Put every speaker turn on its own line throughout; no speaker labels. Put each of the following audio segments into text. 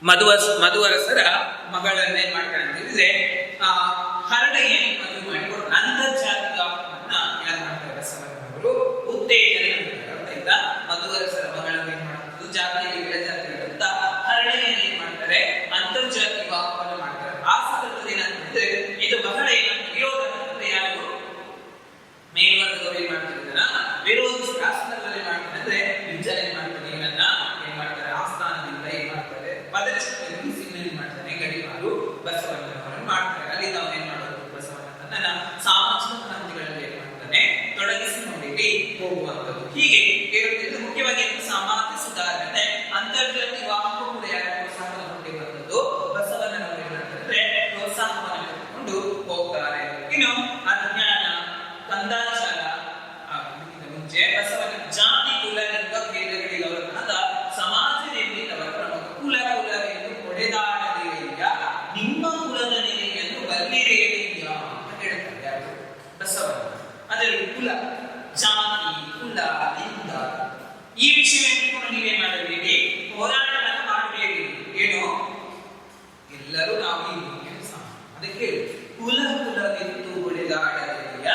ಮಧುವರಸರ ಮಗಳನ್ನ ಏನ್ ಮಾಡ್ತಾರೆ ಅಂತ ಹೇಳಿದ್ರೆ ಹರಡೆಯನ್ನು ಮದುವೆ ಮಾಡಿಕೊಡ್ತಾರೆ. ಅಂತರ್ಜಾತಿ ವಿವಾಹವನ್ನ ಯಾರು ಮಾಡ್ತಾರೆ? ಬಸವಣ್ಣನವರು ಉತ್ತೇಜನೆ ಅಂತ ಮಧುವರಸರ ಮಗಳನ್ನ ಏನ್ ಮಾಡ್ತಾರೆ? ಜಾತಿಯಲ್ಲಿ ಜಾತಿಗಳಂತ ಹರಡೆಯನ್ನು ಏನ್ ಮಾಡ್ತಾರೆ? ಅಂತರ್ಜಾತಿ ವಿವಾಹವನ್ನು ಮಾಡ್ತಾರೆ. ಆ ಸಂದರ್ಭದಲ್ಲಿ ಏನಂತಂದ್ರೆ ಇದು ಬಹಳ ವಿರೋಧ ಯಾರು ಮೇಲ್ವರ್ಗದವರು ಏನ್ ಮಾಡ್ತಾರೆ? ವಿರೋಧಿಸಿ ಆ ಸಂದರ್ಭದಲ್ಲಿ ಮಾಡ್ತಾರೆ ಅಂದ್ರೆ ವಿಚಾರ ಏನ್ ಮಾಡ್ತಾರೆ? ಇವನ್ನ ಏನ್ ಮಾಡ್ತಾರೆ? ಆಸ್ಥಾನದಿಂದ ಏನ್ ಮಾಡ್ತಾರೆ? ಪದಚ್ಯುತಿಯನ್ನು ಸಿಗ್ನಲ್ ಮಾಡ್ತಾನೆ ಗಡಿಮಾರು ಬಸವಣ್ಣನವರು ಮಾಡ್ತಾರೆ. ಅಲ್ಲಿ ನಾವು ಏನ್ ಮಾಡೋದು? ಬಸವಣ್ಣನ ಸಾಮಾಜಿಕ ಕ್ರಾಂತಿಗಳಲ್ಲಿ ಏನ್ ಮಾಡ್ತಾನೆ? ತೊಡಗಿಸಿ ನೋಡಿಲಿ ಹೋಗುವಂಥದ್ದು. ಹೀಗೆ ಹೇಳುತ್ತಿದ್ದು ಮುಖ್ಯವಾಗಿ ಸಮಾಜ ಸುಧಾರಣೆ ಅಂತರ್ಜಾತಿ ವಿವಾಹಕ್ಕೂ ಕೂಡ ಯಾರು ಪ್ರೋತ್ಸಾಹ ಕೊಟ್ಟಿರುವಂಥದ್ದು? ಬಸವಣ್ಣನವರು ಏನ್ ಮಾಡ್ತಾರೆ? ಪ್ರೋತ್ಸಾಹವನ್ನು ಪಡೆದುಕೊಂಡು ಹೋಗ್ತಾರೆ. ಇನ್ನು ಅಜ್ಞಾನ, ಕಂದಾಚಾರ, ಮುಂಚೆ ಬಸವನ ಜಾತಿ ಕುಲ ಲಿಂಗ ಭೇದಗಳಿಗೆ ಅವರನ್ನಾದ ಸಮಾಜದಲ್ಲಿ ಅವರ ಪ್ರಮುಖ ಕುಲ ಕುಲವೆಂದು ಹೊಡೆದಾಡದಿರಯ್ಯ ನಿಮ್ಮ ಕುಲದ ನೆಲೆಯನ್ನು ಬಲ್ಲಿರೇರಯ್ಯ ಅಂತ ಹೇಳ್ತಾರೆ ಯಾರು? ಬಸವಣ್ಣ. ಅದರಲ್ಲಿ ಕುಲ, ಜಾತಿ, ಕುಲ, ಲಿಂಗ ಈ ವಿಷಯವನ್ನು ನೀವೇನ್ ಮಾಡಬೇಡಿ? ಹೋರಾಟವನ್ನು ಮಾಡಬೇಡಿ. ಏನು? ಎಲ್ಲರೂ ನಾವು ಅದಕ್ಕೆ ಕುಲ ಕುಲವೆಂದು ಹೊಡೆದಾಡದಿರಯ್ಯ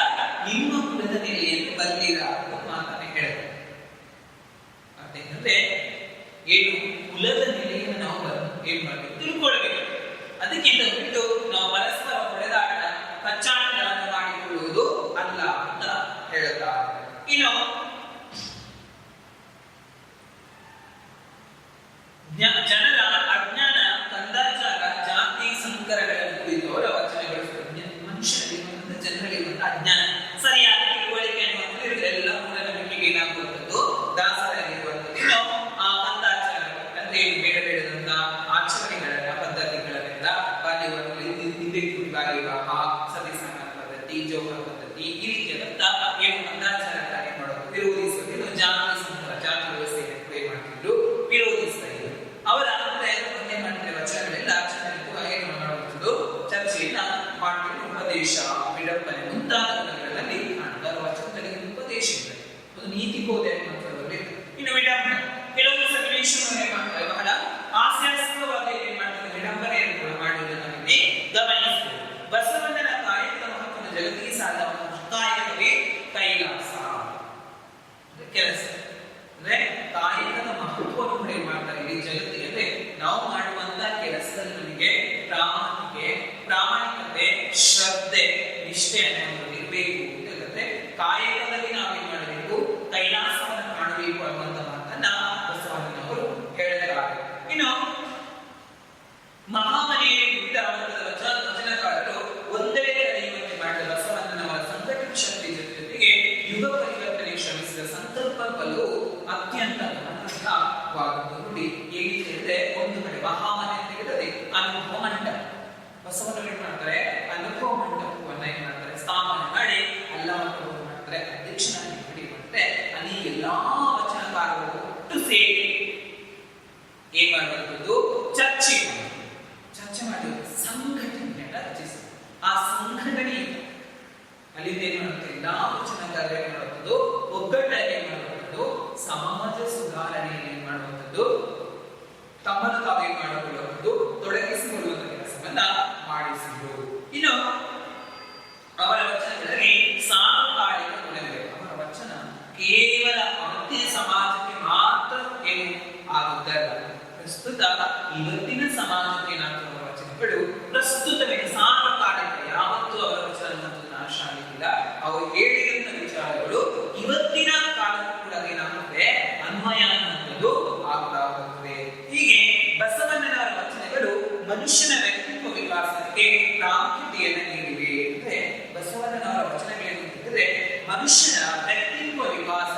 ನಿಮ್ಮ ಕುಲದ ನೆಲೆಯನ್ನು ಬಲ್ಲಿರ ಮಾತನ್ನ ಹೇಳ್ತಾರೆ. ಅದೇನಂದ್ರೆ ಏನು? ಕುಲದ ನೆಲೆಯನ್ನು ನಾವು ಏನ್ ಮಾಡಬೇಕು? ತಿಳ್ಕೊಳ್ಬೇಕು. ಅದಕ್ಕಿಂತ ಬಿಟ್ಟು ನಾವು ಪರಸ್ಪರ ಹೊಡೆದಾಟ ಕಚ್ಚಾಟಗಳನ್ನು ಮಾಡಿಕೊಳ್ಳುವುದು ಅಲ್ಲ ಅಂತ ಹೇಳುತ್ತಾರೆ. ಇನ್ನು ಜನರ ಅಜ್ಞಾನ, ಕಂದಾಚಾರ, ಜಾತಿ ಸಂಕರಗಳನ್ನು ಕುರಿತು ಅವರ ವಚನಗಳು ಮನುಷ್ಯರಲ್ಲಿ ಜನರಲ್ಲಿ ಅಜ್ಞಾನ, ಸರಿಯಾದ ತಿಳುವಳಿಕೆ ಅನ್ನುವಂಥದ್ದು ಎಲ್ಲ ಮೂಢನಂಬಿಕೆಗೆ ಏನಾಗುವಂಥದ್ದು? ದಾಸರಾಗಿರುವಂಥದ್ದು. ಇನ್ನು ಕಂದಾಚಾರ ಅಂದ್ರೆ ಬೇಡ ಬೇಡದಂತ ಆಚರಣೆಗಳನ್ನ, ಪದ್ಧತಿಗಳನ್ನೆಲ್ಲ ಬಾಲ್ಯ ವಿವಾಹ, ಸತಿ ಸಮಾನ ಪದ್ಧತಿ, ಜೋಗ ಪದ್ಧತಿ ಈ ರೀತಿಯಾದಂತ ಏನು ಕಂದಾಚಾರ ಕಾರ್ಯ ಮಾಡೋದು ವಿರೋಧಿಸುವುದು. ಜಾತಿ ಸಂಕರ, ಜಾತಿ ವ್ಯವಸ್ಥೆಯನ್ನು ಏನ್ ಮಾಡ್ತಿದ್ರು? ವಿರೋಧಿಸ್ತಾ ಇದ್ರು. ಅವರ ಏನ್ ಮಾಡ್ತಾರೆ? ವಚನಗಳೆಲ್ಲ ಏನು ಮಾಡುವಂಥದ್ದು? ಚರ್ಚೆಯನ್ನ ಮಾಡ್ತಿದ್ರು. ಉಪದೇಶ, ವಿಡಂಬನೆ ಮುಂತಾದವುಗಳಲ್ಲಿ ಕಾಣ್ತಾರೆ. ವಚನದಲ್ಲಿ ಉಪದೇಶ ಇದೆ, ಒಂದು ನೀತಿ ಬೋಧೆ ಅನ್ನುವಂಥದ್ದು. ಇನ್ನು ವಿಡಂಬನೆ, ಕೆಲವು ಸನ್ನಿವೇಶಗಳು ಮಾಡ್ತಾರೆ ಬಹಳ ಹಾಸ್ಯಾಸ್ಪದವಾದ ಏನ್ ಮಾಡ್ತಾರೆ? ವಿಡಂಬನೆಯನ್ನು ಕೂಡ ಮಾಡುವುದನ್ನು ಇಲ್ಲಿ ಗಮನಿಸಬಹುದು. ಬಸವಣ್ಣನ ಕಾಯಕದ ಮಹತ್ವದ ಜಗತ್ತಿಗೆ ಸಾಧ ಕಾಯಕವೇ ಕೈಲಾಸ ಕೆಲಸ ಅಂದ್ರೆ ಕಾಯಕದ ಮಹತ್ವವನ್ನು ಕೂಡ ಏನ್ ಮಾಡ್ತಾರೆ? ಇಡೀ ಜಗತ್ತಿಗೆ ಅಂದ್ರೆ ನಾವು ಮಾಡುವಂತ ಕೆಲಸದಲ್ಲಿ ನಮಗೆ ಪ್ರಾಮಾಣಿಕತೆ, ಶ್ರದ್ಧೆ, ನಿಷ್ಠೆ ಅನ್ನೋದು ಇರಬೇಕು ಅಂತ ಹೇಳುತ್ತೆ. ಕಾಯಕದಲ್ಲಿ ನಾವೇನ್ ಮಾಡಬೇಕು? ಕೈಲಾಸವನ್ನು ಕಾಣಬೇಕು ಅನ್ನುವಂತ ಮಾತನ್ನ ಬಸವಣ್ಣನವರು ಹೇಳ್ತಾರೆ. ಇನ್ನು ಮಹಾಮನೆಯಲ್ಲಿ ವಿವಿಧ ವರ್ಗದ ವಚನಕಾರರು ಒಂದೇ ಕರೆಯುವಂತೆ ಮಾಡಿದ ಬಸವಣ್ಣನವರ ಸಂಘಟನ ಶಕ್ತಿ ಜೊತೆಗೆ ಯುಗ ಪರಿವರ್ತನೆ ಶ್ರಮಿಸಿದ ಸಂಕಲ್ಪ ಬಲು ಅತ್ಯಂತ ಗಮನಾರ್ಹವಾಗುವುದು. ನೋಡಿ ಹೇಗಿದೆ? ಒಂದು ಕಡೆ ಮಹಾಮನೆ ಅಂತ ಹೇಳಿದ್ರೆ ಅನುಭವ ಮಂಟಪ. ಬಸವಣ್ಣರು ಏನ್ ಮಾಡ್ತಾರೆ? ಅನುಭವ ಮಂಟಪವನ್ನ ಏನ್ ಮಾಡ್ತಾರೆ? ಸ್ಥಾಪನೆ ಮಾಡಿ ಎಲ್ಲ ಮಕ್ಕಳು ಮಾಡ್ತಾರೆ ಅಧ್ಯಕ್ಷನಾಗಿ ಮಾಡಿ ಅಲ್ಲಿ ಎಲ್ಲಾ ವಚನಕಾರರು ಒಟ್ಟು ಸೇರಿ ಏನ್ ಮಾಡುವಂಥದ್ದು? ಚರ್ಚೆ ಮಾಡಿ ಸಂಘಟನೆಯನ್ನ ರಚಿಸಿ ಆ ಸಂಘಟನೆ ಅಲ್ಲಿಂದ ಏನ್ ಮಾಡುತ್ತೆ? ಎಲ್ಲಾ ವಚನಕಾರರು ಏನ್ ಮಾಡುವಂಥದ್ದು? ಒಗ್ಗಟ್ಟಾಗಿ ಏನ್ ಮಾಡುವಂಥದ್ದು? ಸಮಾಜ ಸುಧಾರಣೆಯನ್ನು ಏನ್ ಮಾಡುವಂಥದ್ದು? ತಮ್ಮನ್ನು ತಾವೇ ಮಾಡಿಕೊಳ್ಳುವುದು, ತೊಡಗಿಸಿಕೊಳ್ಳುವಂತ ಕೆಲಸವನ್ನ ಮಾಡಿಸಿದ್ರು. ಇನ್ನು ಅವರ ವಚನಗಳಲ್ಲಿ ಸಾರ್ವಕಾಲಿಕ ಗುಣವಿದೆ. ಅವರ ವಚನ ಕೇವಲ ಅವತ್ತಿನ ಸಮಾಜಕ್ಕೆ ಮಾತ್ರ ಏನು ಆಗುತ್ತಲ್ಲ, ಪ್ರಸ್ತುತ ಇವತ್ತಿನ ಸಮಾಜಕ್ಕೆ ಏನಾಗುವ ವಚನಗಳು ಪ್ರಸ್ತುತವಿದೆ, ಸಾರ್ವಕಾಲಿಕ. ಯಾವತ್ತೂ ಅವರ ವಚನ ನಾಶ ಆಗಿಲ್ಲ. ಅವರು ಹೇಳಿದಂತ ವಿಚಾರಗಳು ಇವತ್ತಿನ ಕಾಲಕ್ಕೂ ಕೂಡ ಏನಾಗುತ್ತೆ? ಅನ್ವಯ ಅನ್ನುವಂಥದ್ದು ಆಗ್ತಾ ಹೋಗ್ತದೆ. ಹೀಗೆ ಬಸವಣ್ಣನವರ ವಚನಗಳು ಮನುಷ್ಯನ ವ್ಯಕ್ತಿತ್ವ ವಿಕಾಸಕ್ಕೆ ಪ್ರಾಮುಖ್ಯತೆಯನ್ನು ನೀಡಿವೆ. ಅಂದ್ರೆ ಬಸವಣ್ಣನವರ ವಚನಗಳೇನು ಅಂತಂದ್ರೆ ಮನುಷ್ಯನ ವ್ಯಕ್ತಿತ್ವ ವಿಕಾಸ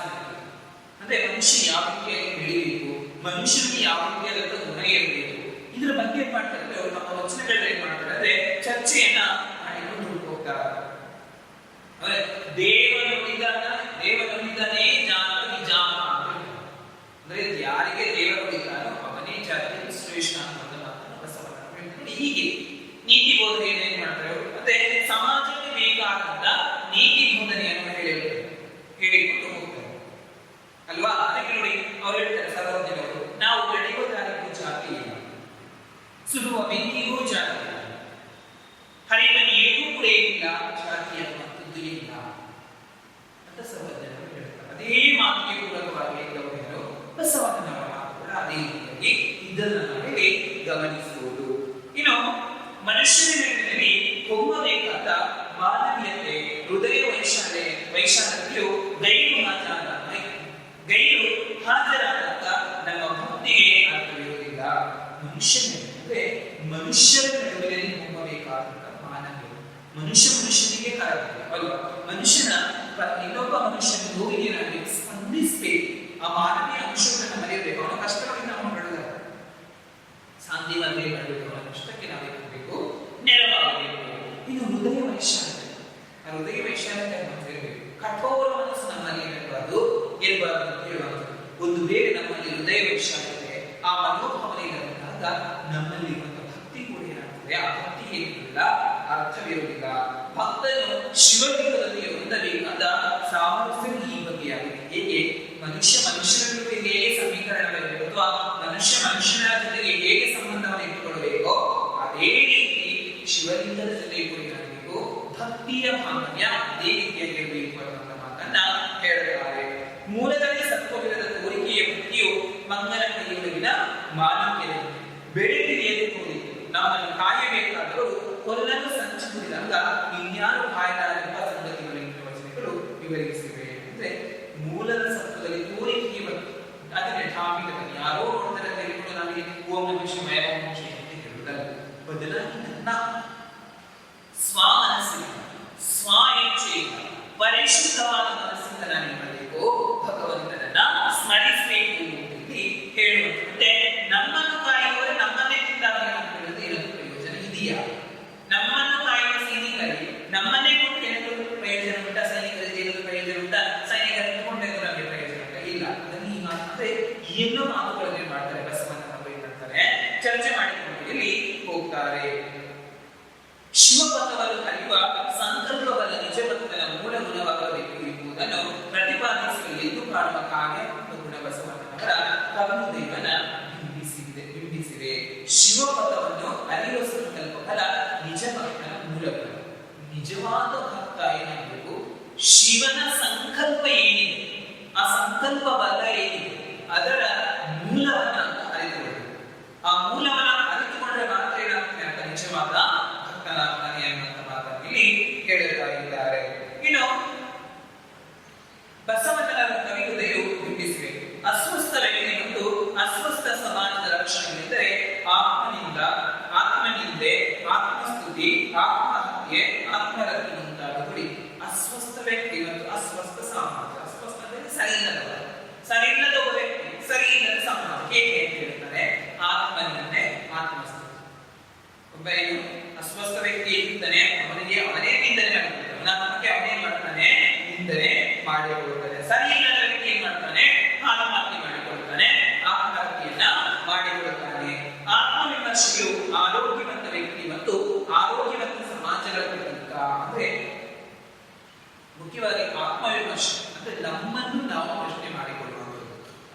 ಅಂದ್ರೆ ಮನುಷ್ಯ ಯಾವ ರೀತಿಯಾಗಿ ಬೆಳಿಬೇಕು, ಮನುಷ್ಯನಿಗೆ ಯಾವ ರೀತಿಯಾದಂತ ಗುಣ ಇರಬೇಕು, ಇದರ ಬಗ್ಗೆ ಏನ್ ಮಾಡ್ತಾರೆ? ಅವರು ನಮ್ಮ ವಚನಗಳಲ್ಲಿ ಏನ್ ಮಾಡ್ತಾರೆ ಅಂದ್ರೆ ಚರ್ಚೆಯನ್ನ ಮಾಡಿಕೊಂಡು ಹೋಗ್ತಾರೆ. ದೇವನುಡಿದನೇ ಜಾತಿ ಜಾಮ ಅಂದ್ರೆ ಯಾರಿಗೆ ದೇವರುಡಿದಾನೋ ಅವನೇ ಜಾತಿ ಶ್ರೇಷ್ಠ ಅನ್ನೋದ ಮಾತನ್ನು ಬಸವಣ್ಣ ಹೀಗೆ ನೀತಿ ಬೋಧನೆಯನ್ನು ಏನ್ ಮಾಡ್ತಾರೆ ಅವರು? ಮತ್ತೆ ಸಮಾಜಕ್ಕೆ ಬೇಕಾದಂತ ನೀತಿ ಬೋಧನೆಯನ್ನು ಹೇಳಿಕೊಂಡು ಹೋಗ್ತಾರೆ ಅಲ್ವಾ? ಅದಕ್ಕೆ ನೋಡಿ ಅವ್ರು ಹೇಳ್ತಾರೆ, ಸರ್ವಜ್ಞರು, ನಾವು ಬೆಳೆಯುವ ಜಾತಿ ಇಲ್ಲ ಈ ರೀತಿಯಾಗಿ ಇದನ್ನು ನಾವಿಲ್ಲಿ ಗಮನಿಸಬಹುದು. ಇನ್ನು ಮನುಷ್ಯನ ಮೇಲಿನಲ್ಲಿ ಹೊಮ್ಮಬೇಕಾದ ಮಾನವೀಯತೆ, ಹೃದಯ ವೈಶಾಲ್ಯತೆಯು ಗೈರು ಹಾಜರಾದಾಗ ನಮ್ಮ ಭಕ್ತಿಗೆ ಅರ್ಥವಿರುವುದಿಲ್ಲ. ಮನುಷ್ಯರ ನಡುವಿನಲ್ಲಿ ಹೊಮ್ಮಬೇಕಾದಂತಹ ಮಾನವೀಯತೆ, ಮನುಷ್ಯನಿಗೆ ಕಾರಣ ಅಲ್ವಾ? ಮನುಷ್ಯನ ಇನ್ನೊಬ್ಬ ಮನುಷ್ಯನ ನೋವಿಗೆ ನಾವು ಸ್ಪಂದಿಸಬೇಕು. ಆ ಮಾನವೀಯ ಅಂಶಗಳನ್ನು ಮರೆಯಬೇಕು. ಅವನ ಕಷ್ಟಗಳಿಂದ ಅವನು ಬೆಳೆದ ಸಾಂತ್ವನವೇ ಮಾಡಬೇಕು. ಅವನ ಕಷ್ಟಕ್ಕೆ ನಾವೇಬೇಕು, ನೆರವಾಗಬೇಕು. ಇನ್ನು ಹೃದಯ ವೈಶಾಲ್ಯತೆ, ಆ ಹೃದಯ ವೈಶಾಲ್ಯತೆ ಇರಬೇಕು. ಕಠೋರ ಮನಸ್ಸು ನಮ್ಮಲ್ಲಿ ಇರಬಾರದು ಅಂತ ಹೇಳುವಂಥದ್ದು. ಒಂದು ವೇಳೆ ನಮ್ಮಲ್ಲಿ ಹೃದಯ ವೈಶಾಲ್ಯತೆ, ಆ ಮನೋಭಾವನೆ ಇರಬೇಕಾದಾಗ ನಮ್ಮಲ್ಲಿ ಇರುವಂತಹ ಭಕ್ತಿ ಕೂಡ ಏನಾಗ್ತದೆ? ಆ ಭಕ್ತಿ ಏನಿಲ್ಲ, ಅರ್ಥವಿರುವುದಿಲ್ಲ. ಭಕ್ತನು ಶಿವಲಿಂಗದಲ್ಲಿ ಹೊಂದಬೇಕಾದ ಸಾಮರ್ಥ್ಯ ಈ ಬಗೆಯಾಗಿದೆ. ಹೇಗೆ ಮನುಷ್ಯರ ಜೊತೆಗೆ ಹೇಗೆ ಸಮೀಕರಣಗಳಿರಬೇಕು ಅಥವಾ ಮನುಷ್ಯನ ಜೊತೆಗೆ ಹೇಗೆ ಸಂಬಂಧವನ್ನು ಇಟ್ಟುಕೊಳ್ಳಬೇಕೋ ಅದೇ ರೀತಿ ಶಿವಲಿಂಗದ ಜೊತೆಗೆ ಕೂಡ ಏನಾಗಬೇಕು? ಭಕ್ತಿಯ ಭಾವನೆಯ ಅದೇ ರೀತಿಯಾಗಿರಬೇಕು ಅನ್ನುವಂಥ ಮಾತನ್ನ ಹೇಳುತ್ತಾರೆ. ಮೂಲದಲ್ಲಿ ಸತ್ವವಿರದ ತೋರಿಕೆಯ ಭಕ್ತಿಯು ಮಂಗಲ ಕೈಯೊಳಗಿನ ಮಾನವೀಯತೆ ಬೆಳೆದಿರಿಯದೆ ತೋರಿತು. ನಮ್ಮನ್ನು ಕಾಯಬೇಕಾದವರು ಕೊಲ್ಲಲು ಸಂಚು ಹುಡಿದಾಗ ಇನ್ಯಾರು ಕಾಯಲಾರೆಂಬ ಸಂಗತಿಗಳನ್ನು ವಚನಗಳು ವಿವರಿಸಿವೆ. ಅಂದ್ರೆ ಮೂಲದ ಸತ್ವದಲ್ಲಿ ತೋರಿಕೆಯ ಭಕ್ತಿ, ಅದನ್ನೇ ಧಾರ್ಮಿಕತೆ ಯಾರೋ ನೋಡಿದರೆ ತೆಗೆದುಕೊಂಡು ನಮಗೆ ಓಂ ನಮಃ ಶಿವಾಯ ಅಂತ ಹೇಳುವುದಲ್ಲ. ಬದಲಾಗಿ ನನ್ನ ಮನಸ್ಸಿನಿಂದ ಸ್ವ ಇಚ್ಛೆಯಿಂದ ಪರಿಶುದ್ಧವಾದ ಮನಸ್ಸಿಂದ ನಾನು ಮಾಡಬೇಕು, ಭಗವಂತನನ್ನ ಸ್ಮರಿಸಬೇಕು ಎಂದು ಹೇಳುವಂತೆ ನಮ್ಮನ್ನು ಕಾಯುವವರು ನಮ್ಮನ್ನೇ ತಿಂದಾಗ ಏನಾದರೂ ಪ್ರಯೋಜನ ಇದೆಯಾ? ನಮ್ಮನ್ನು ಕಾಯುವ ಸೈನಿಕರಿಗೆ ನಮ್ಮನ್ನೇ ಕೊಟ್ಟು ಏನಾದರೂ ಪ್ರಯೋಜನ ಉಂಟಾ? ಸೈನಿಕರಿಗೆ ಏನಾದರೂ ಪ್ರಯೋಜನ ಉಂಟಾ? ಸೈನಿಕರನ್ನು ಕೊಂಡೆಂದು ನಮಗೆ ಪ್ರಯೋಜನ ಉಂಟಾ? ಇಲ್ಲ. ಅದನ್ನು ಈ ಮಾತಂದ್ರೆ ಎಲ್ಲೋ ಮಾತುಗಳನ್ನು ಮಾಡ್ತಾರೆ. ಬಸವಣ್ಣ ಏನ್ ಮಾಡ್ತಾರೆ? ಚರ್ಚೆ ಮಾಡಿಕೊಂಡು ಇಲ್ಲಿ ಹೋಗ್ತಾರೆ. ಶಿವಪಥವನ್ನು ಕಲಿಯುವ ಸಂಕಲ್ಪವಲ್ಲ ನಿಜ ಭಕ್ತನ ಮೂಲ ಗುಣವಾಗಬೇಕು ಎಂಬುದನ್ನು ಪ್ರತಿಪಾದಿಸಲು ಎಂದು ಕಾಣುವ ಕಾವ್ಯ ಮತ್ತು ಗುಣ ಬಸವಣ್ಣನವರ ಕವಿದೇವನ ಬಿಂಬಿಸಿವೆ. ಶಿವಪಥವನ್ನು ಅರಿಯುವ ಸಂಕಲ್ಪವಲ್ಲ ನಿಜ ಭಕ್ತನ ಮೂಲ ಗುಣ. ನಿಜವಾದ ಭಕ್ತ ಏನಾಗಬೇಕು? ಶಿವನ ಸಂಕಲ್ಪ ಏನಿದೆ, ಆ ಸಂಕಲ್ಪ ಬಲ ಏನಿದೆ, ಅದರ ಮೂಲವನ್ನ ಅರಿತುಕೊಳ್ಳಬೇಕು. ಆ ಮೂಲವನ್ನ ಅರಿತುಕೊಂಡ್ರೆ ಮಾತ್ರ ಏನಾಗ್ತದೆ ಅಂತ ನಿಜವಾದ ಭಕ್ತನಾಗ್ತಾನೆ ಅನ್ನುವಂಥ ಮಾತನ್ನು ಇಲ್ಲಿ ಹೇಳುತ್ತಾ ಇದ್ದಾರೆ. ಇನ್ನು ಬಸವಣ್ಣನ ಕವಿತೆಯು ಬಿಂಬಿಸಿವೆ. ಅಸ್ವಸ್ಥ ವ್ಯಕ್ತಿ ಮತ್ತು ಅಸ್ವಸ್ಥ ಸಮಾಜದ ಲಕ್ಷಣಗಳೆಂದರೆ ಆತ್ಮನಿಂದೆ, ಆತ್ಮಸ್ತುತಿ, ಆತ್ಮಹತ್ಯೆ, ಆತ್ಮರತಿ ಮುಂತಾದವುಗಳು. ಅಸ್ವಸ್ಥ ವ್ಯಕ್ತಿ ಮತ್ತು ಅಸ್ವಸ್ಥ ಸಮಾಜ. ಅಸ್ವಸ್ಥ ಅಂದರೆ ಸರಿಯಿಲ್ಲದ ವ್ಯಕ್ತಿ, ಸರಿಯಿಲ್ಲದ ಸಮಾಜ. ಹೇಗೆ ಅಂತ ಹೇಳ್ತಾರೆ? ಆತ್ಮನಿಂದೆ ಆತ್ಮಸ್ತುತಿ. ಒಬ್ಬ ಏನು ಅಸ್ವಸ್ಥ ವ್ಯಕ್ತಿ ಇರ್ತಾನೆ, ಅವನೇ ನಿಂದನೆ ಮಾಡ್ತಾನೆ, ಅವನೇ ಮಾಡ್ತಾನೆ, ನಿಂದನೆ ಮಾಡಿಕೊಳ್ತಾನೆ. ಸರಿ ಇಲ್ಲದ ವ್ಯಕ್ತಿ ಏನ್ ಮಾಡ್ತಾನೆ? ಆತ್ಮಹತ್ಯೆ ಮಾಡಿಕೊಳ್ತಾನೆ, ಆತ್ಮಹತ್ಯೆಯನ್ನ ಮಾಡಿಕೊಳ್ತಾನೆ. ಆತ್ಮವಿಮರ್ಶೆಯು ಆರೋಗ್ಯವಂತ ವ್ಯಕ್ತಿ ಮತ್ತು ಆರೋಗ್ಯವಂತ ಸಮಾಜಗಳ ಪ್ರತೀಕ. ಅಂದ್ರೆ ಮುಖ್ಯವಾಗಿ ಆತ್ಮವಿಮರ್ಶೆ ಅಂದ್ರೆ ನಮ್ಮನ್ನು ನಾವು ಪ್ರಶ್ನೆ ಮಾಡಿಕೊಳ್ಳುವುದು.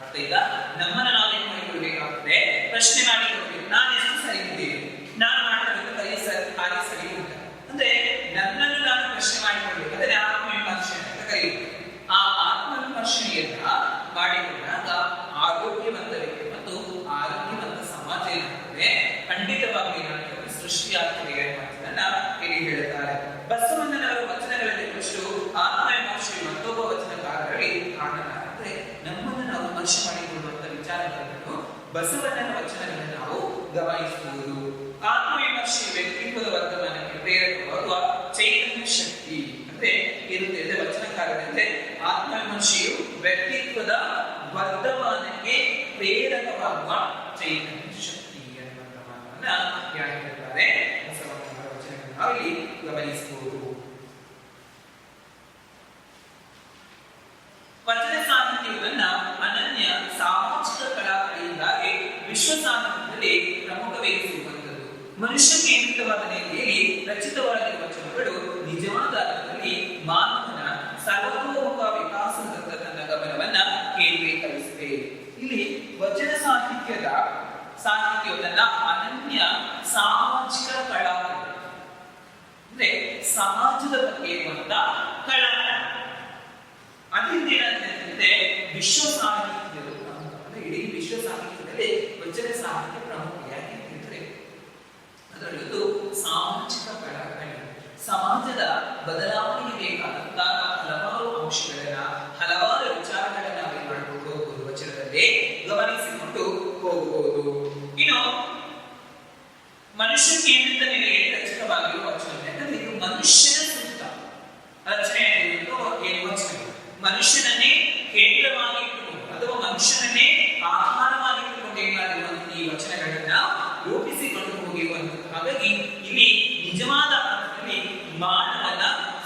ಅರ್ಥ ಇಲ್ಲ? ನಮ್ಮನ್ನು ನಾವೇನ್ ಮಾಡಿಕೊಳ್ಬೇಕಾಗ್ತದೆ? ಪ್ರಶ್ನೆ ಮಾಡಿಕೊಳ್ಬೇಕು. ನಾನು ಎಷ್ಟು ಸರಿ ಇದ್ದೇನೆ, ನಾನು ಮಾಡಬೇಕು ಕಾರ್ಯ ಸರಿ ಉಂಟ ಅಂದ್ರೆ ನನ್ನನ್ನು ನಾನು ಪ್ರಶ್ನೆ ಮಾಡಿಕೊಳ್ಬೇಕು. ಅದನ್ನೇ ಆತ್ಮವಿಮರ್ಶೆ ಅಂತ ಕರೆಯುವುದು. ಆ ಆತ್ಮವಿಮರ್ಶೆಯನ್ನ ಮಾಡಿಕೊಂಡಾಗ ಆರೋಗ್ಯವಂತ ವ್ಯಕ್ತಿ ಮತ್ತು ಆರೋಗ್ಯವಂತ ಸಮಾಜ ಏನಾಗ್ತದೆ? ಖಂಡಿತವಾಗಿ ಏನಾಗ್ತದೆ? ಸೃಷ್ಟಿಯಾಗ್ತದೆ ಅನ್ನೋದನ್ನ ಇಲ್ಲಿ ಹೇಳುತ್ತಾರೆ. ಬಸವಣ್ಣನವರ ವಚನಗಳಲ್ಲಿ ಫಸ್ಟ್ ಆತ್ಮವಿಮರ್ಶೆ ಮತ್ತೊಬ್ಬ ವಚನಕಾರರಲ್ಲಿ ಕಾಣಲಾರೆ. ಅಂದ್ರೆ ನಮ್ಮನ್ನು ನಾವು ವಿಮರ್ಶೆ ಮಾಡಿಕೊಳ್ಳುವಂತ ವಿಚಾರಗಳನ್ನು ಬಸವಣ್ಣನ ವಚನಗಳನ್ನು ನಾವು ಗಮನಿಸಬಹುದು. ಆತ್ಮವಿಮರ್ಶೆ ವ್ಯಕ್ತಿತ್ವದ ವರ್ಧಮಾನಕ್ಕೆ ಪ್ರೇರಕವಾಗುವ ಚೈತನ್ಯ ಶಕ್ತಿ ಅಂದ್ರೆ ಇರುತ್ತದೆ. ವಚನಕಾರರಂತೆ ಆತ್ಮವಿಮರ್ಶೆಯು ವ್ಯಕ್ತಿತ್ವದ ವರ್ಧಮಾನಕ್ಕೆ ಪ್ರೇರಕವಾಗುವ ಚೈತನ್ಯ ಶಕ್ತಿ ಅನ್ನುವಂಥ ಮಾತನ್ನ ಯಾರು ಹೇಳ್ತಾರೆ? ಬಸವಣ್ಣನವರ ವಚನಗಳನ್ನು ನಾವು ಇಲ್ಲಿ ಗಮನಿಸಬಹುದು. ವಚನ ಸಾಹಿತ್ಯವನ್ನ ಅನನ್ಯ ಸಾಮಾಜಿಕ ಕಳಕಳಿಯಿಂದಾಗಿ ವಿಶ್ವ ಸಾಹಿತ್ಯದಲ್ಲಿ ಪ್ರಮುಖವೆನಿಸಿರುವಂಥದ್ದು. ಮನುಷ್ಯ ಕೇಂದ್ರಿತವಾದ ನೆಲೆಯಲ್ಲಿ ರಚಿತವಾಗಿರುವ ವಚನಗಳು ನಿಜವಾದ ಅರ್ಥದಲ್ಲಿ ಮಾನವನ ಸರ್ವತೋಮುಖ ವಿಕಾಸದತ್ತ ತನ್ನ ಗಮನವನ್ನ ಕೇಂದ್ರೀಕರಿಸಿದೆ. ಇಲ್ಲಿ ವಚನ ಸಾಹಿತ್ಯವನ್ನ ಅನನ್ಯ ಸಾಮಾಜಿಕ ಕಳಕಳಿ ಅಂದ್ರೆ ಸಮಾಜದ ಬಗ್ಗೆ ಇರುವಂತ ಕಳಕಳಿ, ಅದರಿಂದ ಏನಾಗ್ತದೆ? ವಿಶ್ವ ಸಾಹಿತ್ಯದ ಅಂದ್ರೆ ಇಡೀ ವಿಶ್ವ ಸಾಹಿತ್ಯದಲ್ಲಿ ವಚನ ಸಾಹಿತ್ಯ ಪ್ರಮುಖ. ಯಾಕೆ ಹೇಳಿದ್ರೆ ಅದರಲ್ಲೊಂದು ಸಾಮಾಜಿಕ ಬೆಳವಣಿಗೆ, ಸಮಾಜದ ಬದಲಾವಣೆಗೆ ಬೇಕಾದಂತಹ ಹಲವಾರು ಅಂಶಗಳನ್ನ, ಹಲವಾರು ವಿಚಾರಗಳನ್ನ ನಾವೇನ್ ಮಾಡ್ಕೊಂಡು ಹೋಗ್ಬೋದು, ವಚನದಲ್ಲಿ ಗಮನಿಸಿಕೊಂಡು ಹೋಗಬಹುದು. ಇನ್ನು ಮನುಷ್ಯ ಕೇಂದ್ರಿತ ನೆಲೆಯಲ್ಲಿ ರಚಿತವಾಗಿರುವ ವಚನ, ಯಾಕಂದ್ರೆ ಇದು ಮನುಷ್ಯನ ಸೂಕ್ತ ರಚನೆ ಏನು ವಚನ, ಮನುಷ್ಯನನ್ನೇ ಕೇಂದ್ರವಾಗಿ ಇಟ್ಟುಕೊಂಡು ಅಥವಾ ಮನುಷ್ಯನನ್ನೇ ಆಧಾರವಾಗಿ ಇಟ್ಟುಕೊಂಡು ಏನ್ ಮಾಡಿರುವಂತಹ ಈ ವಚನಗಳನ್ನ ರೂಪಿಸಿಕೊಂಡು ಹೋಗಿರುವಂತಹ. ಹಾಗಾಗಿ ಇಲ್ಲಿ ನಿಜವಾದ ಅರ್ಥದಲ್ಲಿ ಮಾನವನ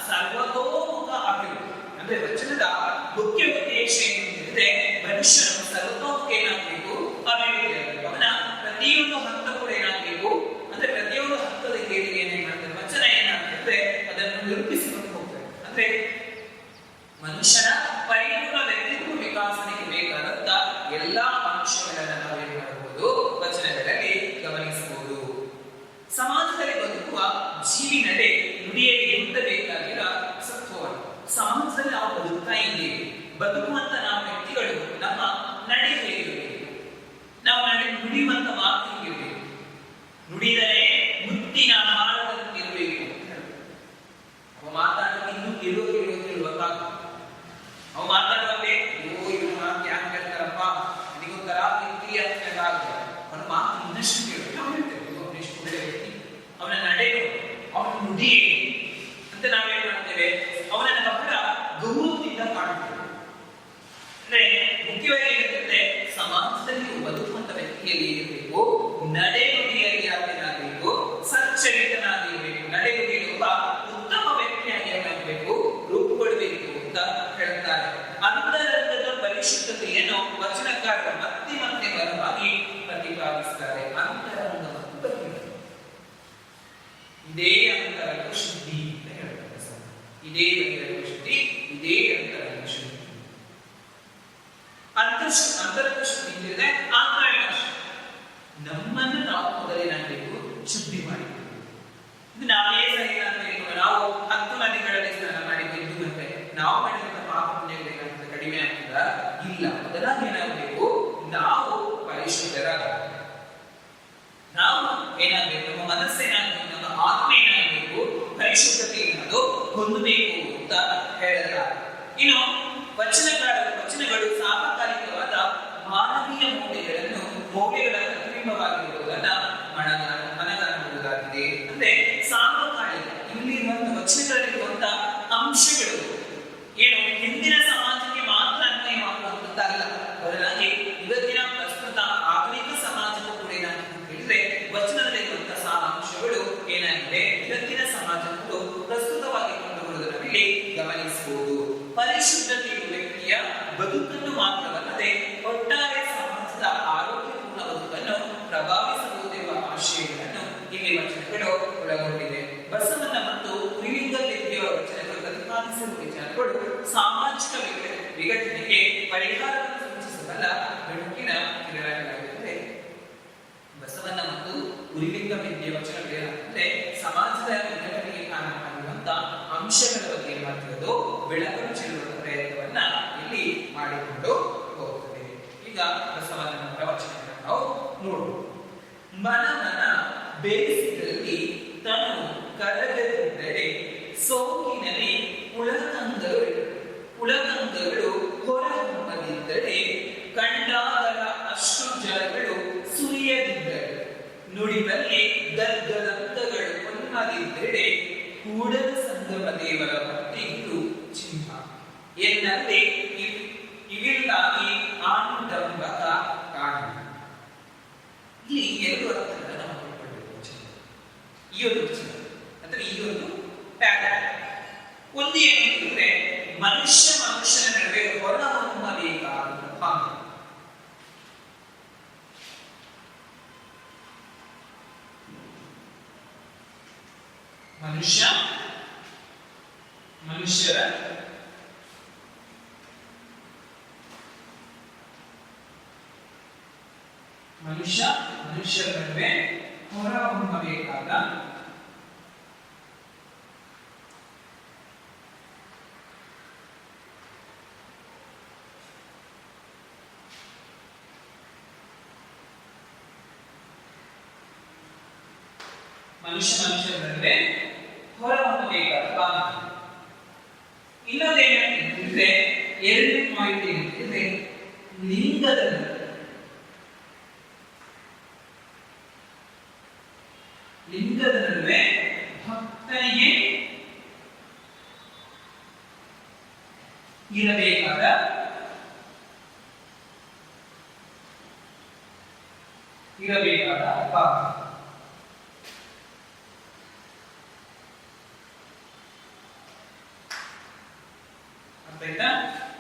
ಸರ್ವತೋಮುಖ ಅಭಿವೃದ್ಧಿ, ಅಂದ್ರೆ ವಚನದ ಮುಖ್ಯ ಉದ್ದೇಶ ಏನು ಹೇಳಿದ್ರೆ ಮನುಷ್ಯನು ಸರ್ವತೋಮುಖ ಏನಾಗಬೇಕು, ಅಭಿವೃದ್ಧಿ ಆಗಬೇಕು. ಅವನ ಪ್ರತಿಯೊಂದು ಹಂತ ಕೂಡ ಏನಾಗಬೇಕು ಅಂದ್ರೆ ಪ್ರತಿಯೊಂದು ಹಂತದ ಕೇಳಿಗೆ ಏನೇನ್ ಮಾಡ್ತಾರೆ ವಚನ ಏನಾಗ್ತದೆ ಅದನ್ನು ನಿರೂಪಿಸಿಕೊಂಡು ಹೋಗ್ತಾರೆ. ಅಂದ್ರೆ ಮನುಷ್ಯನ ಪರಿಪೂರ್ಣ ವ್ಯಕ್ತಿತ್ವ ವಿಕಾಸನೆಗೆ ಬೇಕಾದಂತ ಎಲ್ಲಾ ಅಂಶಗಳನ್ನ ನಾವೇನ್ ಮಾಡಬಹುದು ವಚನಗಳಲ್ಲಿ ಗಮನಿಸಬಹುದು. ಸಮಾಜದಲ್ಲಿ ಬದುಕುವ ಜೀವಿನಡೆ ನುಡಿಯಲ್ಲಿ ಹೊಂದಬೇಕಾಗಿರೋ ಸತ್ವವನ್ನು, ಸಮಾಜದಲ್ಲಿ ನಾವು ಬದುಕ್ತಾ ಇದ್ದೇವೆ, ಬದುಕುವಂತ ನಾವು ವ್ಯಕ್ತಿಗಳು ನಮ್ಮ ನಡೆ ಹೇಗಿರಬೇಕು, ನಾವು ನುಡಿಯುವಂತ ಮಾತು ಹೇಗಿರಬೇಕು, ನುಡಿದರೆ ಮುತ್ತಿನ ಹಾಳದಂತಿರಬೇಕು. ಅವ ಮಾತಾಡೋದು ಇನ್ನೂ ಕೇಳುವ ಅವ ಮಾತಾಡುವಂತೆ ಇವನ ಮಾತು ಯಾಕೆ ಹೇಳ್ತಾರಪ್ಪ ನನಗೊಂಥರ ಪ್ರೀತಿ ಅಂತ ಅವನ ಮಾತು ಇನ್ನಷ್ಟು ಕೇಳಬೇಕು. ನಾವು ಹೇಳ್ತೇವೆ ಅವನೆಷ್ಟು ಒಳ್ಳೆ ವ್ಯಕ್ತಿ, ಅವನ ನಡೆ, ಅವನ ನುಡಿ ಅಂತ ನಾವೇನ್ ಮಾಡ್ತೇವೆ, ಅವನನ್ನ ಬಹಳ ಗೌರವದಿಂದ ಕಾಣುತ್ತೇವೆ. ಅಂದ್ರೆ ಮುಖ್ಯವಾಗಿ ಏನಂತಂದ್ರೆ ಸಮಾಜದಲ್ಲಿ ಬದುಕುವಂತ ವ್ಯಕ್ತಿಯಲ್ಲಿ ಇರಬೇಕು ನಡೆ ನುಡಿಯಲ್ಲಿ ಯಾರೇನಾಗಬೇಕು, ಸಚ್ಚರಿತನಾಗಿರ್ಬೇಕು, ನಡೆ ನುಡಿಯಲ್ಲಿ ಒಬ್ಬ ಉತ್ತಮ ವ್ಯಕ್ತಿಯಾಗಿ ಏನಾಗಬೇಕು, ರೂಪುಗೊಳ್ಳಬೇಕು ಅಂತ ಹೇಳ್ತಾರೆ. ಅಂತರಂಗದ ಪರಿಶುದ್ಧತೆಯನ್ನು ವಚನಕಾರರು ಮತ್ತೆ ಮತ್ತೆ ಬಲವಾಗಿ ಪ್ರತಿಪಾದಿಸ್ತಾರೆ. ಅಂತರಂಗ ಮತ್ತು ಬಹಿರಂಗ, ಇದೇ ಅಂತರಂಗ ಶುದ್ಧಿ ಅಂತ ಹೇಳ್ತಾರೆ ಸರ್. ಇದೇ ಬಹಿರಂಗ ಶುದ್ಧಿ, ಇದೇ ಅಂತರಂಗ ಶುದ್ಧಿ. ಅಂತರಂಗ ಶುದ್ಧಿ ಅಂದ್ರೆ ಆಂತರಿಕ ನಮ್ಮನ್ನು ನಾವು ಮೊದಲೇನಾಗಬೇಕು, ಶುದ್ಧಿ ಮಾಡಬೇಕು. ಇದು ನಾವೇ ಸರಿ ಅಂತ ಹೇಳ್ಕೊಂಡು ನಾವು 10 ನದಿಗಳಲ್ಲಿ ಸ್ನಾನ ಮಾಡಿ 5 ಗಂಟೆ ನಾವು ಮಾಡಿದಂತ ಪಾಪ ಪುಣ್ಯಗಳೇನಾಗ್ತದೆ, ಕಡಿಮೆ ಆಗ್ತದ ಇಲ್ಲ. ಬದಲಾಗಿ ಏನಾಗಬೇಕು, ನಾವು ಪರಿಶುದ್ಧರಾಗಬೇಕು. ನಾವು ಏನಾಗಬೇಕು, ನಮ್ಮ ಮನಸ್ಸೇನಾಗಬೇಕು, ನಮ್ಮ ಆತ್ಮ ಏನಾಗಬೇಕು, ಪರಿಶುದ್ಧತೆ ಏನಾದ್ರು ಹೊಂದಬೇಕು ಅಂತ ಹೇಳಿದ್ದಾರೆ. ಇನ್ನು ವಚನಗಳು ಸಾರ್ವಕಾಲಿಕವಾದ ಮಾನವೀಯ ಮೌಲ್ಯಗಳ ಪ್ರತಿಬಿಂಬವಾಗಿರುವುದನ್ನ ಮನಗಾಣಬಹುದಾಗಿದೆ. ಅಂದ್ರೆ ಸಾರ್ವಕಾಲಿಕ, ಇಲ್ಲಿರುವಂತಹ ವಚನಗಳಲ್ಲಿರುವಂತಹ ಅಂಶಗಳು ಏನು ಹಿಂದಿನ ಸಮಾಜಕ್ಕೆ ಮಾತ್ರ ಅನ್ವಯವಾಗುವಂತದ್ದಲ್ಲ, ಬದಲಾಗಿ ಇವತ್ತಿನ ಪ್ರಸ್ತುತ ಆಧುನಿಕ ಸಮಾಜಕ್ಕೂ ಕೂಡ ಏನಾಗಿದೆ ಅಂತ ಹೇಳಿದ್ರೆ ವಚನದಲ್ಲಿರುವಂತಹ ಸಾರಾಂಶಗಳು ಏನಾಗಿದೆ ಇವತ್ತಿನ ಸಮಾಜಕ್ಕೂ ಪ್ರಸ್ತುತವಾಗಿ ಕೊಂಡುಕೊಳ್ಳುವುದನ್ನು ಇಲ್ಲಿ ಗಮನಿಸಬಹುದು. ಪರಿಶುದ್ಧತೆಯು ವ್ಯಕ್ತಿಯ ಬದುಕನ್ನು ಮಾತ್ರವಲ್ಲದೆ ಒಟ್ಟಾರೆ ಸಮಾಜದ ಆರೋಗ್ಯಪೂರ್ಣ ಬದುಕನ್ನು ಪ್ರಭಾವಿಸಬಹುದೆಂಬ ಆಶಯಗಳನ್ನು ಇಲ್ಲಿ ವಚನಗಳು ಒಳಗೊಂಡಿದೆ. ಬಸವಣ್ಣ ಮತ್ತು ತ್ರಿಲಿಂಗ ವಿದ್ಯೆಯ ವಚನಗಳು ಪ್ರತಿಪಾದಿಸಿರುವ ವಿಚಾರಗಳು ಸಾಮಾಜಿಕ ವಿಘಟನೆಗೆ ಪರಿಹಾರವನ್ನು ಸೂಚಿಸಬಲ್ಲ ಬೆಳಕಿನ ಕಿರಣಗಳಾಗಿವೆ. ಬಸವಣ್ಣ ಮತ್ತು ಉರಿಲಿಂಗ ವಿದ್ಯೆಯ ವಚನಗಳೇನಂದ್ರೆ ಸಮಾಜದ ವಿಘಟನೆಗೆ ಕಾರಣವಾಗಿರುವಂತಹ ಅಂಶಗಳ ಬಗ್ಗೆ ಏನ್ ಮಾಡ್ತಿರೋದು, ಬೆಳಕನ್ನು ಚೆಲ್ಲುವ ಪ್ರಯತ್ನವನ್ನ ಇಲ್ಲಿ ಮಾಡಿಕೊಂಡು ಹೋಗ್ತದೆ. ಈಗ ಬಸವಣ್ಣನ ಪ್ರವಚನಗಳನ್ನು ನಾವು ನೋಡುವ. ಮನವನ ಬೇಸಿದಲ್ಲಿ ತನು ಕರಗದಿದ್ದರೆ ಸೋಂಕಿನಲ್ಲಿ ಪುಳಕಂಗಗಳು ಹೊರಹೊಮ್ಮದಿದ್ದರೆ ಕಂಡಾಗಲ ಅಷ್ಟು ಜಲಗಳು ಸುರಿಯದಿದ್ದರೆ ನುಡಿನಲ್ಲಿ ಗದ್ಗದಂತಗಳು ಹೊನ್ನದಿದ್ದರೆ ಕೂಡಲ ಸಂಗಮ ದೇವರ ಭಕ್ತಿಗೂ ಚಿಂತ ಎನ್ನದೇ ಇವಿಲ್ಲಾಗಿ ಆನುಡಂಬಕ ಕಾಣು. ಇಲ್ಲಿ 2 ಅರ್ಥಗಳನ್ನು ನಾವು ಕೊಟ್ಟುಕೊಳ್ಳಬೇಕು. ಈ ಒಂದು ವಚನ ಅಂದ್ರೆ ಈ ಒಂದು ಪ್ಯಾರಾಗ್ರಾಫ್ ಒಂದು ಏನು ಅಂದ್ರೆ ಮನುಷ್ಯನ ನಡುವೆ ಹೊರಹೊಮ್ಮಬೇಕಾದ ಭಾವ. ಮನುಷ್ಯರ ನಡುವೆ ಹೊರಹೊಮ್ಮಬೇಕಾದ ಮನುಷ್ಯರ ನಡುವೆ ಹೊರಹೊಮ್ಮಬೇಕಾದ ಬಾಂಧವ್ಯ. ಇನ್ನೊಂದೇನಂತಂದ್ರೆ ಎರಡನೇ ಪಾಯಿಂಟ್ ಏನಂತಂದ್ರೆ ಲಿಂಗದ ನಡುವೆ ಭಕ್ತನಿಗೆ ಇರಬೇಕಾದ ಭಾವ. ಆಯ್ತಾ?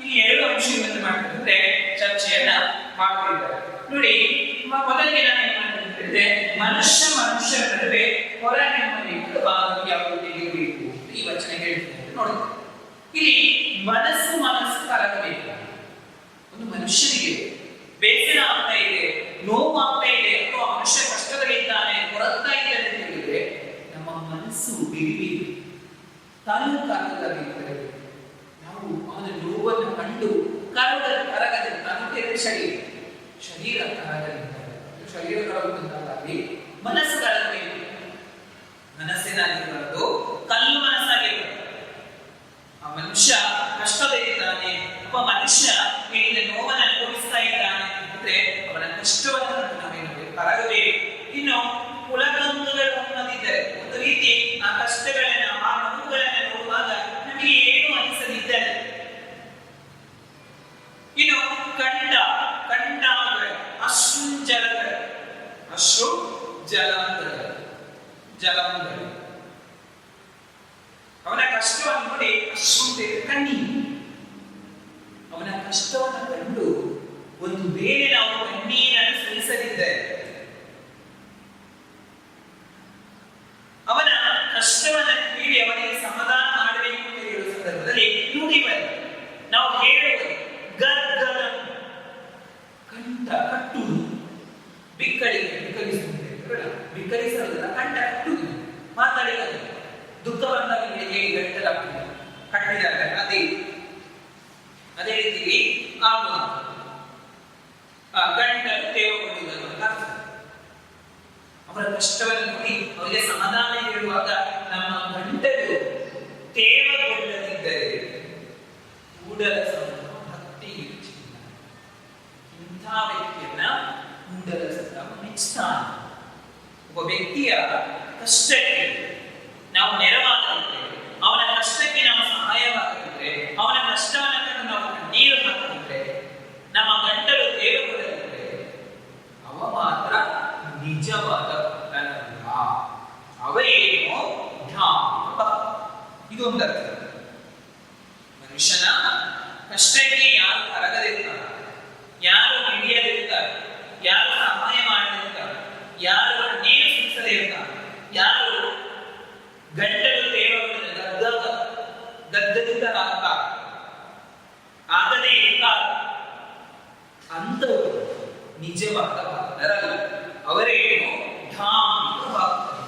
ಈ ಎರಡು ಅಂಶಗಳನ್ನು ಮಾಡ್ತಿದ್ರೆ ಚರ್ಚೆಯನ್ನ ಮಾಡ್ತಿದ್ದಾರೆ. ನೋಡಿ, ಮೊದಲಿಗೆ ನಾನು ಏನ್ ಮಾಡ್ತಿದ್ದೆ, ಮನುಷ್ಯರ ನಡುವೆ ಹೊರಹೊಮ್ಮಬೇಕಾದ ಬಾಂಧವ್ಯ ಯಾವುದು ತೆಗೆಯಬೇಕು ಈ ವಚನ ಹೇಳ್ತಿದ್ದಾರೆ. ನೋಡಿ, ಇಲ್ಲಿ ಮನಸ್ಸು ಕಲಗಬೇಕು. ಒಂದು ಮನುಷ್ಯನಿಗೆ ಬೇಸರ ಆಗ್ತಾ ಇದೆ, ನೋವು ಆಗ್ತಾ ಇದೆ, ಅಥವಾ ಮನುಷ್ಯ ಕಷ್ಟದಲ್ಲಿದ್ದಾನೆ, ಕೊರಗ್ತಾ ಇದ್ದಾನೆ ಅಂತ ಹೇಳಿದ್ರೆ ನಮ್ಮ ಮನಸ್ಸು ಬಿರಿಬೇಕು, ಕರಗಬೇಕು. ನಾವು ಅವನ ನೋವನ್ನು ಕಂಡು ಕರಗದೆ ಶರೀರ ಕರಗುವಂತಾಗಲಿ ಮನಸ್ಸು ಕರಗಬೇಕು. ಮನಸ್ಸಿನಾಗಿರಬಾರದು, ಕಲ್ಲು ಮನಸ್ಸಾಗಿರಬಾರದು. ಆ ಮನುಷ್ಯ ಕಷ್ಟದಲ್ಲಿದ್ದಾನೆ, ಒಬ್ಬ ಮನುಷ್ಯ ಹೇಳಿದ ನೋವನ್ನು ಅನುಭವಿಸ್ತಾ ಇದ್ದಾನೆ ಅಂದ್ರೆ ಅವನ ಕಷ್ಟವನ್ನು ನಾವೇನು ಕರಗಬೇಕು. ಇನ್ನು ಕುಲಗಂಗಗಳು ಅನ್ನೋದಿದ್ದರೆ ಒಂದು ರೀತಿ ಆ ಕಷ್ಟಗಳನ್ನ ಆ ನೋವುಗಳನ್ನ ನೋಡುವಾಗ ನಮಗೆ ಏನು ಅನಿಸದಿದ್ದರೆ, ಇನ್ನು ಕಂಡಾಗ ಅಶ್ರು ಜಲಾಂತರ ಅವನ ಕಷ್ಟವನ್ನು ನೋಡಿ ಅಶ್ರು ಕಣ್ಣೀರು. ಅವನ ಕಷ್ಟವನ್ನು ಕಂಡು ಒಂದು ವೇಳೆ ನಾವು ಕಣ್ಣೀರನ್ನು ಸುರಿಸದಿದ್ದರೆ, ಅವನ ಕಷ್ಟವನ್ನು ಕೇಳಿ ಅವನಿಗೆ ಸಮಾಧಾನ ಮಾಡಬೇಕು ಅಂತ ಹೇಳುವ ಸಂದರ್ಭದಲ್ಲಿ ನುಡಿಬಲ್ಲ ನಾವು ಹೇಳುವುದು ಗರ್ಗರ ಕಂಠ ಕಟ್ಟುವುದು, ಬಿಕ್ಕಳಿಸಲ್ಲ, ಕಂಠ ಕಟ್ಟುವುದು, ಮಾತಾಡಿದ ದುಃಖವನ್ನು ಹೇಗೆ ಗಂಟಲಾಗ್ತದೆ ಕಟ್ಟಿದಾಗ ಅದೇ ರೀತಿ ಆಗುವ ಗಂಟಲು ತೇವಗೊಳ್ಳುವುದನ್ನು ಅರ್ಥ. ಅವರ ಕಷ್ಟವನ್ನು ನೋಡಿ ಅವರಿಗೆ ಸಮಾಧಾನ ಹೇಳುವಾಗ ನಮ್ಮ ಗಂಟಲು ತೇವಗೊಳ್ಳದಿದ್ದರೆ ಕೂಡಲ ಭಕ್ತಿ ಹೆಚ್ಚಿಲ್ಲ. ಇಂಥ ವ್ಯಕ್ತಿಯನ್ನ ಕೂಡಲ ಸಂಭ್ರಮ ಮೆಚ್ಚುತ್ತಾನೆ. ಒಬ್ಬ ವ್ಯಕ್ತಿಯ ಕಷ್ಟಕ್ಕೆ ನಾವು ನೆರವಾಗಲಿದ್ರೆ, ಅವನ ಕಷ್ಟಕ್ಕೆ ನಾವು ಸಹಾಯವಾಗಲಿದ್ರೆ, ಅವನ ಕಷ್ಟವನ್ನು ಕಂಡು ನಾವು ನೀರು ಹಾಕಲಿದ್ರೆ, ನಮ್ಮ ಗಂಟಲು ತೇವಗೊಳ್ಳಲಿದ್ರೆ ಅವ ಮಾತ್ರ ನಿಜವಾದ ಭಕ್ತನಲ್ಲ. ಅವೇನೋ ಇದೊಂದು ಅರ್ಥ. ಮನುಷ್ಯನ ಕಷ್ಟಕ್ಕೆ ಯಾರು ಕರಗದಿರ್ತಾರೆ, ಯಾರು ಹಿಡಿಯದಿರ್ತಾರೆ, ಯಾರು ಸಹಾಯ ಮಾಡದಿರ್ತಾರೆ, ಯಾರು ನೀರು ಸುರಿಸದಿರ್ತಾರೆ, ಯಾರು ಗಂಟಲು ತೇವಗೊಳ್ಳದ ಗದ್ದಲಿತರಾಗ್ತಾರೆ, ಆಗದೇ ಇರ್ತಾರೆ, ಅಂತವರು ನಿಜವಾದ ಭಕ್ತರಲ್ಲ. ಅವರೇನು ಧಾರ್ಮಿಕ ಭಕ್ತರು,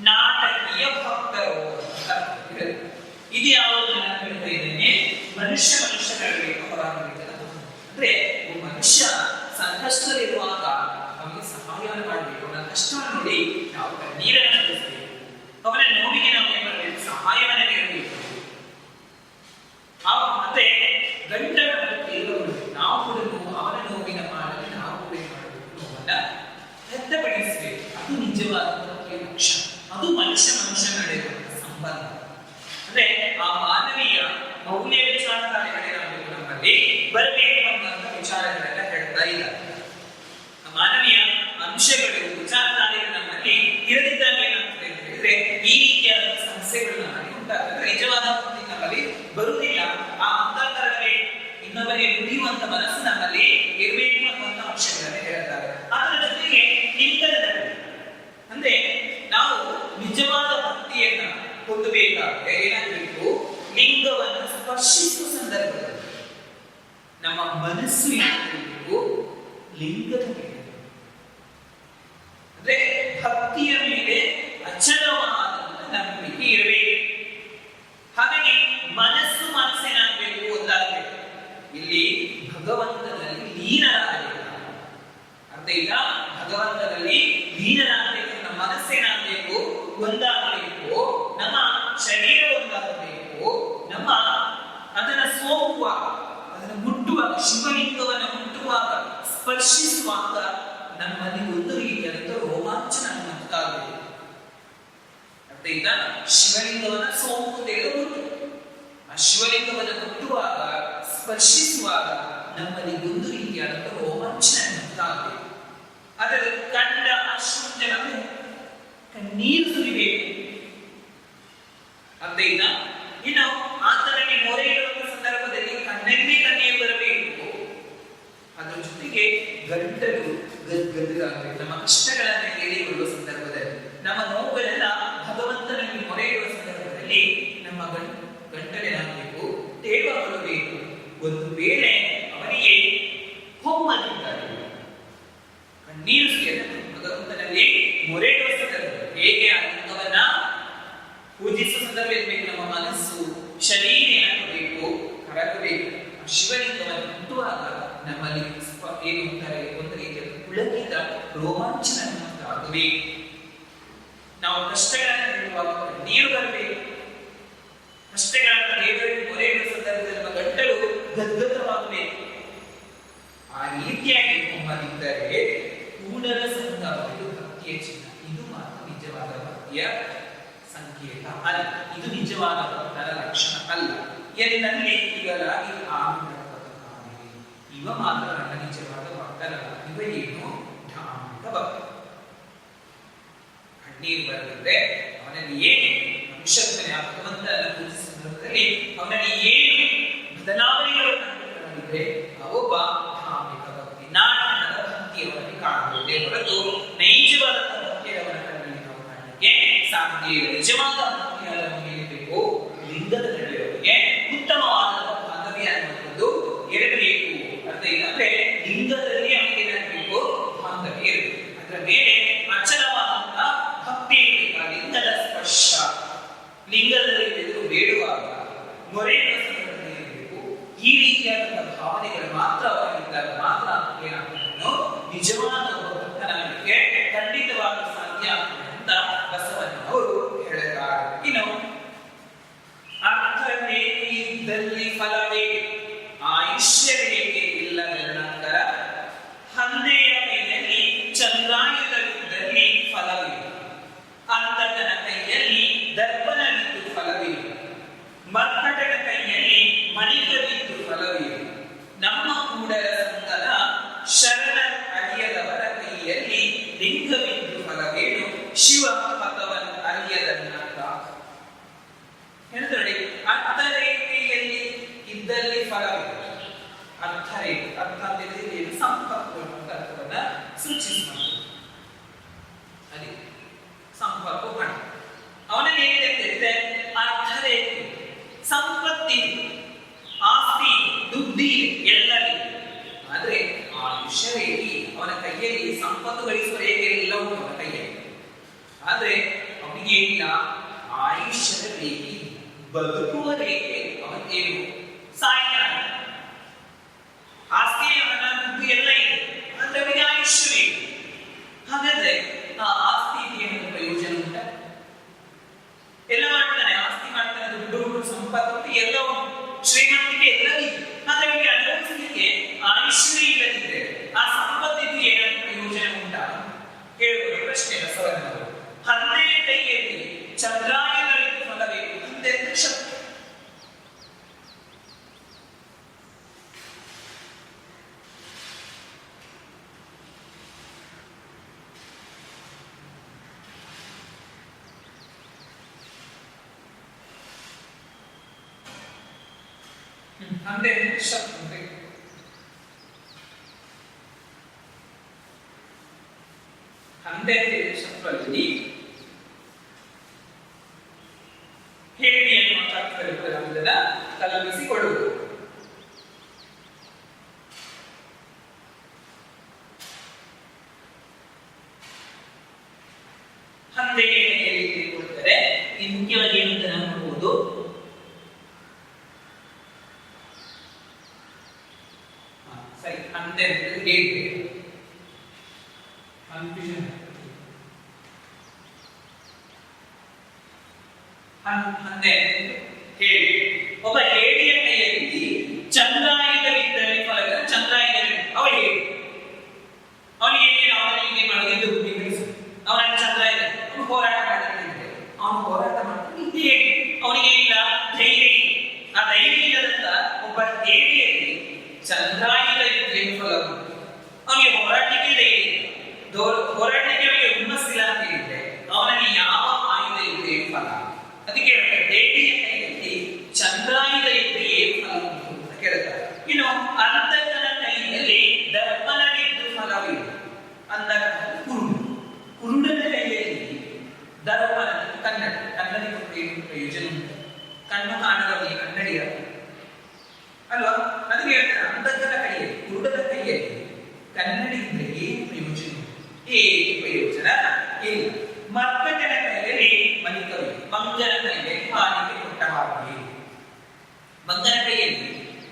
ನಾಟಕೀಯ ಭಕ್ತರು. ಇದು ಯಾವುದು ನಾನು ಹೇಳ್ತಾ ಇದ್ದೇನೆ, ಮನುಷ್ಯರಲ್ಲಿ ಹೊರಹೊಮ್ಮಬೇಕಾದ ಅಂದ್ರೆ ಮನುಷ್ಯ ಸಂಕಷ್ಟದಲ್ಲಿರುವಾಗ ಅವನಿಗೆ ಸಹಾಯವನ್ನು ಮಾಡಬೇಕು. ಅವನ ಕಷ್ಟವನ್ನು ನೋಡಿ ನಾವು ಕಣ್ಣೀರನ್ನು ಸುರಿಸಬೇಕು, ಅವನ ನೋವಿಗೆ ನಾವು ಏನ್ ಮಾಡಬೇಕು, ಸಹಾಯವನ್ನು ನೀಡಬೇಕು. ಮತ್ತೆ ಗಂಟಲು ನಾವು ಕೂಡ ಅವನ ನೋವಿನ ಮಾಡಲು ನಾವು ಕೂಡ ಮಾಡಬೇಕು, ನೋವನ್ನ ವ್ಯಕ್ತಪಡಿಸಬೇಕು. ಅದು ನಿಜವಾದ ಲಕ್ಷಣ. ಅದು ಮನುಷ್ಯ ನಡೆಯುವ ಸಂಬಂಧ. ಅಂದ್ರೆ ಆ ಮಾನವೀಯ ಮೌಲ್ಯ ವಿಚಾರಧಾರೆಗಳೇನಾಗಬೇಕು, ನಮ್ಮಲ್ಲಿ ಬರಬೇಕು ಅನ್ನುವಂಥ ವಿಚಾರಗಳೆಲ್ಲ ಹೇಳ್ತಾ ಇದ್ದಾರೆ. ಮಾನವೀಯ ಅಂಶಗಳು ವಿಚಾರಧಾರೆಗಳು ನಮ್ಮಲ್ಲಿ ಇರದಿದ್ದಾಗ ಏನಾಗ್ತದೆ ಅಂತ ಹೇಳಿದ್ರೆ ಈ ರೀತಿಯಾದ ಸಮಸ್ಯೆಗಳು ನಮ್ಮಲ್ಲಿ ಉಂಟಾಗ್ತದೆ. ನಿಜವಾದ ಭಕ್ತಿ ನಮ್ಮಲ್ಲಿ ಬರುವುದಿಲ್ಲ. ಆ ಅಂತಃಕರಣವೇ ಇನ್ನೊಬ್ಬರಿಗೆ ನುಡಿಯುವಂತ ಮನಸ್ಸು ನಮ್ಮಲ್ಲಿ ಇರಬೇಕು ಅನ್ನುವಂಥ ಅಂಶಗಳನ್ನು ಹೇಳ್ತಾರೆ. ಅದರ ಜೊತೆಗೆ ಲಿಂಗದ ಅಂದ್ರೆ ನಾವು ನಿಜವಾದ ಭಕ್ತಿಯನ್ನ ಹೊಂದಬೇಕಾದ್ರೆ ಏನಾಗಬೇಕು, ಲಿಂಗವನ್ನು ಸ್ಪರ್ಶಿಸುವ ಸಂದರ್ಭದಲ್ಲಿ ನಮ್ಮ ಮನಸ್ಸು ಏನಾಗಬೇಕು, ಲಿಂಗದ ಮೇಲೆ ಅಂದ್ರೆ ಭಕ್ತಿಯ ಮೇಲೆ ಅಚಲವಾದಂತ ನಂಬಿಕೆ ಇರಬೇಕು. ಹಾಗಾಗಿ ಮನಸ್ಸೇನಾಗಬೇಕು, ಒಂದಾಗಬೇಕು. ಇಲ್ಲಿ ಭಗವಂತನಲ್ಲಿ ಲೀನರಾಗಬೇಕು. ಅರ್ಥ ಈಗ ಭಗವಂತನಲ್ಲಿ ಲೀನರಾಗಬೇಕು. ನಮ್ಮ ಮನಸ್ಸೇನಾಗಬೇಕು, ಒಂದಾಗಬೇಕು, ನಮ್ಮ ಶರೀರ ಒಂದಾಗಬೇಕು, ನಮ್ಮ ಅದನ್ನು ಸೋಕುವಾಗ, ಅದನ್ನು ಮುಟ್ಟುವಾಗ, ಶಿವಲಿಂಗವನ್ನು ಮುಟ್ಟುವಾಗ, ಸ್ಪರ್ಶಿಸುವಾಗ ನಮ್ಮಲ್ಲಿ ಒಂದು ರೀತಿಯಾದಂತಹ ರೋಮಾಂಚನ ಉಂಟಾಗಬೇಕು. ಅರ್ಥಾತ್ ಶಿವಲಿಂಗವನ್ನು ಸೋಕುವುದೇನು ಮುಟ್ಟು, ಆ ಶಿವಲಿಂಗವನ್ನು ಮುಟ್ಟುವಾಗ, ಸ್ಪರ್ಶಿಸುವಾಗ ನಮ್ಮಲ್ಲಿ ಒಂದು ರೀತಿಯಾದಂತಹ ರೋಮಾಂಚನ ಉಂಟಾಗಬೇಕು. ಅದರ ಕಂಡ ಅಶ್ರುಂಜನವು ಕಣ್ಣೀರು ಸುರಿಬೇಕು. ಅರ್ಥಾತ್ ಇನ್ನು ಆತನಿಗೆ ಮೊರೆ ಇಡುವ ಸಂದರ್ಭದಲ್ಲಿ ಕಣ್ಣಲ್ಲಿ ಕಣ್ಣೀರು ಬರಬೇಕು. ಅದರ ಜೊತೆಗೆ ಗಂಟಲು ಗದ್ದಲಾಗಬೇಕು. ನಮ್ಮ ಕಷ್ಟಗಳನ್ನು ಹೇಳಿಕೊಳ್ಳುವ ಸಂದರ್ಭದಲ್ಲಿ, ನಮ್ಮ ನೋವುಗಳೆಲ್ಲ ಭಗವಂತನಿಗೆ ಮೊರೆ ಇಡುವ ಸಂದರ್ಭದಲ್ಲಿ ನಮ್ಮ ಗಂಟಲೇನಾಗಬೇಕು, ತೇವಗೊಳ್ಳಬೇಕು. ಒಂದು ವೇಳೆ ಅವನಿಗೆ ಹೊಮ್ಮದಿದ್ದಾರೆ, ಕಣ್ಣೀರು ಸುರಿಯಬೇಕು. ಭಗವಂತನಲ್ಲಿ ಮೊರೆ ಇಡುವ ಸಂದರ್ಭದಲ್ಲಿ ಹೇಗೆ ಆ ಲಿಂಗವನ್ನ ಪೂಜಿಸುವ ಸಂದರ್ಭ ಇರಬೇಕು, ನಮ್ಮ ಮನಸ್ಸು ಶರೀರ ಏನಾಗಬೇಕು, ಕರಗಬೇಕು. ಆ ಶಿವಲಿಂಗವನ್ನು ಮುಟ್ಟುವಾಗ ನಮ್ಮಲ್ಲಿ ಏನು ಅಂತಾರೆ, ಒಂದು ರೀತಿಯ ಪುಳಕಿತ ರೋಮಾಂಚನ ಆಗಬೇಕು. ನಾವು ಕಷ್ಟಗಳನ್ನು ಹೇಳುವಾಗ ನೀರು ಬರಬೇಕು. ಕಷ್ಟಗಳನ್ನು ದೇವರಿಗೆ ಮೊರೆ ಇಡುವ ಸಂದರ್ಭದಲ್ಲಿ ನಮ್ಮ ಗಂಟಲು ಗದ್ಗದವಾಗಬೇಕು. ಆ ರೀತಿಯಾಗಿ ಹೊಮ್ಮದಿದ್ದರೆ ಕೂಡಲ ಸಂತಾಪಗಳು ಭಕ್ತಿಯ ಚಿಹ್ನ. ಇದು ಮಾತ್ರ ನಿಜವಾದ ಭಕ್ತಿಯ ಸಂಕೇತ ಅಲ್ಲ, ಇದು ನಿಜವಾದ ಭಕ್ತರ ಲಕ್ಷಣ ಅಲ್ಲ. ಎನ್ನಲ್ಲಿ ಇವರಾಗಿ ಇವ ಮಾತ್ರ ನನ್ನ ನಿಜವಾದ ಭಕ್ತರಲ್ಲ. ಇವ ಏನು ಧಾರ್ಮಿಕ ಭಕ್ತ. ಕಣ್ಣೀರು ಬರದಿದ್ರೆ ಅವನಲ್ಲಿ ಏನು ಮನುಷ್ಯತ್ವನೆ, ಆ ಭಗವಂತನ ಪೂಜಿಸುವ ಸಂದರ್ಭದಲ್ಲಿ ಅವನಲ್ಲಿ ಏನು ಬದಲಾವಣೆಗಳು ಕಂಡುಕೊಂಡಿದ್ರೆ ಅವೊಬ್ಬ ಧಾರ್ಮಿಕ ಭಕ್ತಿ, ನಾಟಕದ ಭಕ್ತಿ ಅವರಲ್ಲಿ ಕಾಣಬಹುದೇ ಹೊರತು ನೈಜವಾದ ಭಕ್ತಿ ಅವರ ಕಣ್ಣಲ್ಲಿ ನಾವು ಕಾಣಲಿಕ್ಕೆ ಸಾಧ್ಯ ಇಲ್ಲ. ನಿಜವಾದ ಭಕ್ತಿ ಅವರನ್ನು ಹೇಳಬೇಕು, ಲಿಂಗದ ನಡೆಯುವವರಿಗೆ ಉತ್ತಮವಾದ ಬಾಂಧವ್ಯ ಅನ್ನುವಂಥದ್ದು ಇರಬೇಕು. ಅರ್ಥ ಏನಂದ್ರೆ ಲಿಂಗದಲ್ಲಿ ಅವನಿಗೆ ಏನಾಗಬೇಕು, ಬಾಂಧವ್ಯ ಇರಬೇಕು. ಅದರ ಮೇಲೆ ಅಚಲವಾದಂತಹ ಭಕ್ತಿ ಇರಬೇಕು. ಲಿಂಗದ ಸ್ಪರ್ಶ, ಲಿಂಗದಲ್ಲಿ ಎದುರು ಬೇಡುವಾಗ ಮೊರೆಯುವ ಸಂದರ್ಭದಲ್ಲಿ ಇರಬೇಕು. ಈ ರೀತಿಯಾದಂತಹ ಭಾವನೆಗಳು ಮಾತ್ರ ಅವರಿದ್ದಾಗ ಮಾತ್ರ ಏನಾಗಬೇಕು, ನಿಜವಾದ ಭಕ್ತನಾಗಲಿಕ್ಕೆ ಖಂಡಿತವಾಗಿ ಸಾಧ್ಯ ಆಗ್ತದೆ ಅಂತ ಬಸವಣ್ಣ ಅವರು ಹೇಳಿದ್ದಾರೆ. ಇನ್ನು ಅರ್ಥ ರೇಖೆ ಇದ್ದಲ್ಲಿ ಫಲವೇ, ಆಯುಷ್ಯ ರೇಖೆ ಇಲ್ಲದ ನಂತರ ಹಂದೆಯ ಕೈಯಲ್ಲಿ ಚಂದ್ರಾಯುಧವಿದ್ದಲ್ಲಿ ಫಲವಿಲ್ಲ, ಅಂತಕನ ಕೈಯಲ್ಲಿ ದರ್ಪಣವಿದ್ದು ಫಲವಿಲ್ಲ, ಮರ್ಕಟನ ಕೈಯಲ್ಲಿ ಮಣಿಕವಿದ್ದು ಫಲವಿಲ್ಲ, ನಮ್ಮ ಕೂಡಲ ಸಂಗದ ಶರಣ ಅರಿಯದವರ ಕೈಯಲ್ಲಿ ಲಿಂಗವಿದ್ದು ಫಲವೇನು, ಶಿವ ಪದವನ್ನು ಅರಿಯದನ್ನ ಹೇಳಿದ್ರೆ ಅರ್ಥರೇಖೆಯಲ್ಲಿ ಇದ್ದಲ್ಲಿ ಫಲವಿಲ್ಲ. ಅರ್ಥರೇಖೆ, ಅರ್ಥ ಅಂತಂದ್ರೆ ಸಂಪರ್ಕ ಅಂತ ಅರ್ಥವನ್ನ ಸೂಚಿಸುತ್ತದೆ. ಅದೇ ಸಂಪರ್ಕ ಹಣ ಅವನಲ್ಲಿ ಏನಿದೆ ಅಂತ ಹೇಳಿದ್ರೆ ಅರ್ಥರೇಖೆ, ಸಂಪತ್ತಿ, ಆಸ್ತಿ, ದುಡ್ಡಿ ಎಲ್ಲರಿಗೂ. ಆದ್ರೆ ಆಯುಷ್ಯ ರೇಖೆ ಅವನ ಕೈಯಲ್ಲಿ ಸಂಪತ್ತು ಗಳಿಸುವ ರೇಖೆ ಎಲ್ಲ ಉಂಟು ಅವನ ಕೈಯಲ್ಲಿ. ಆದ್ರೆ ಅವನಿಗೆ ಏನಿಲ್ಲ ಆಯುಷ್ಯದ ರೇಖೆ, ಬದುಕುವ ರೇಖೆ ಅವನಿಗೇನು, ಸಾಯ್ತಾನೆ. ಆಸ್ತಿ ಅವನ ದುಡ್ಡು ಎಲ್ಲ ಇದೆ, ಆದ್ರೆ ಅವನಿಗೆ ಆಯುಷ್ಯವೇ. ಹಾಗಾದ್ರೆ ಆ ಆಸ್ತಿ ಏನು ಪ್ರಯೋಜನ ಉಂಟ? ಎಲ್ಲ ಮಾಡ್ತಾನೆ, ಆಸ್ತಿ ಮಾಡ್ತಾನೆ, ದುಡ್ಡು ಸಂಪತ್ತು ಎಲ್ಲ ಶ್ರೀಮಂತಿಕೆ ಎಲ್ಲ ಇದೆ, ಆದ್ರೆ ಅವನಿಗೆ ಅನುಭವಿಸಲಿಕ್ಕೆ ಆಯುಷ್ಯವೇ ಇಲ್ಲದಿದ್ರೆ ಆ ಸಂಪತ್ತಿದ್ದು ಏನಾದ್ರು ಪ್ರಯೋಜನ ಉಂಟಾ ಹೇಳುವ ಪ್ರಶ್ನೆ ಬಸವಣ್ಣನವರು. ಹಂದೆಯ ಕೈಯಲ್ಲಿ ಚಂದ್ರಾಯುಧವಿದ್ದು ಫಲಬೇಕು. ಹಂದೆ ಶಕ್ತಿ. ಹಂದೆ ಶಕ್ತಿ. ಹಂದೆ ಶಕ್ತಿ ಹೇಳಿ ಎನ್ನುವ ಅರ್ಥದಲ್ಲಿ ತಲುಪಿಸಿಕೊಳ್ಳುವುದು. ಹಂದೆಗೆ ಕೊಡ್ತಾರೆ. ಈ ಮುಖ್ಯವಾಗಿ ಏನು ಅಂತ ನಾವು ನೋಡಬಹುದು, ಸರಿ ಹಂದೆ ಹೇಗೆ ಕನ್ಫ್ಯೂಷನ್ ಹಂದೆ ಹೇಳಿ. ಒಬ್ಬ ಹೇಡಿಯ ಕೈಯಲ್ಲಿ ಚಂದ್ರಾಯುಧವಿದ್ದಲ್ಲಿ ಫಲವಿಲ್ಲ. ಚಂದ್ರಾಯುಧವಿಲ್ಲ ಅವ ಹೇಳಿ, ಅವನಿಗೆ ಅವನಿಗೆ ಮಾಡೋದು ಅವನ ಚಂದ್ರಾಯುಧ, ಅವನು ಹೋರಾಟ ಮಾಡ್ತಿದ್ರೆ ಅವನು ಹೋರಾಟ ಮಾಡ್ತಾನೆ ಹೇಳಿ. ಅವನಿಗೆ ಇಲ್ಲ ಧೈರ್ಯ, ಆ ಧೈರ್ಯ ಇಲ್ಲದಂತ ಒಬ್ಬ ಹೇಡಿಯಲ್ಲಿ ಚಂದ್ರಾಯುಧ ಇದ್ರೆ ಫಲ, ಅವನಿಗೆ ಹೋರಾಟಕ್ಕೆ ಧೈರ್ಯ, ಹೋರಾಟಕ್ಕೆ ಅವನಿಗೆ ಹುಮ್ಮಸ್ಸಿಲ್ಲ ಅಂತ ಹೇಳಿದ್ರೆ ಅವನಲ್ಲಿ ಯಾವ ಆಯುಧ ಇದ್ರೆ ಫಲ. ಅದಕ್ಕೆ ಹೇಳ್ತಾರೆ ಹೇಡಿಯ ಕೈಯಲ್ಲಿ ಚಂದ್ರಾಯುಧ ಇದ್ರೆ ಫಲ ಅಂತ ಕೇಳ್ತಾರೆ. ಇನ್ನು ಅಂತಕನ ಕೈಯಲ್ಲಿ ದರ್ಪಣವಿದ್ದು ಫಲವಿಲ್ಲ. ಅಂತಕನ ಕುರುಡನ ಕೈಯಲ್ಲಿ ದರ್ಪಣ, ಕನ್ನಡಿ ಕೊಟ್ಟು ಪ್ರಯೋಜನ ಉಂಟು. ಕಣ್ಣು ಕಾಣದವನಿಗೆ ಕನ್ನಡಿಯ ಅಲ್ವಾ? ಅದಕ್ಕೆ ಹೇಳ್ತಾರೆ ಅಂತಕನ ಕೈಯಲ್ಲಿ, ಕುರುಡನ ಕೈಯಲ್ಲಿ ಕನ್ನಡಿ ಇದ್ರೆ ಏನು ಪ್ರಯೋಜನ? ಏನು ಪ್ರಯೋಜನ ಇಲ್ಲ. ಮಕ್ಕಟನ ಕೈಯಲ್ಲಿ ಮನಿಕವಿ, ಮಂಗನ ಕೈಯಲ್ಲಿ ಮಾಲಿಕೆ ಕೊಟ್ಟ ಹಾಗೆ. ಮಂಗನ ಕೈಯಲ್ಲಿ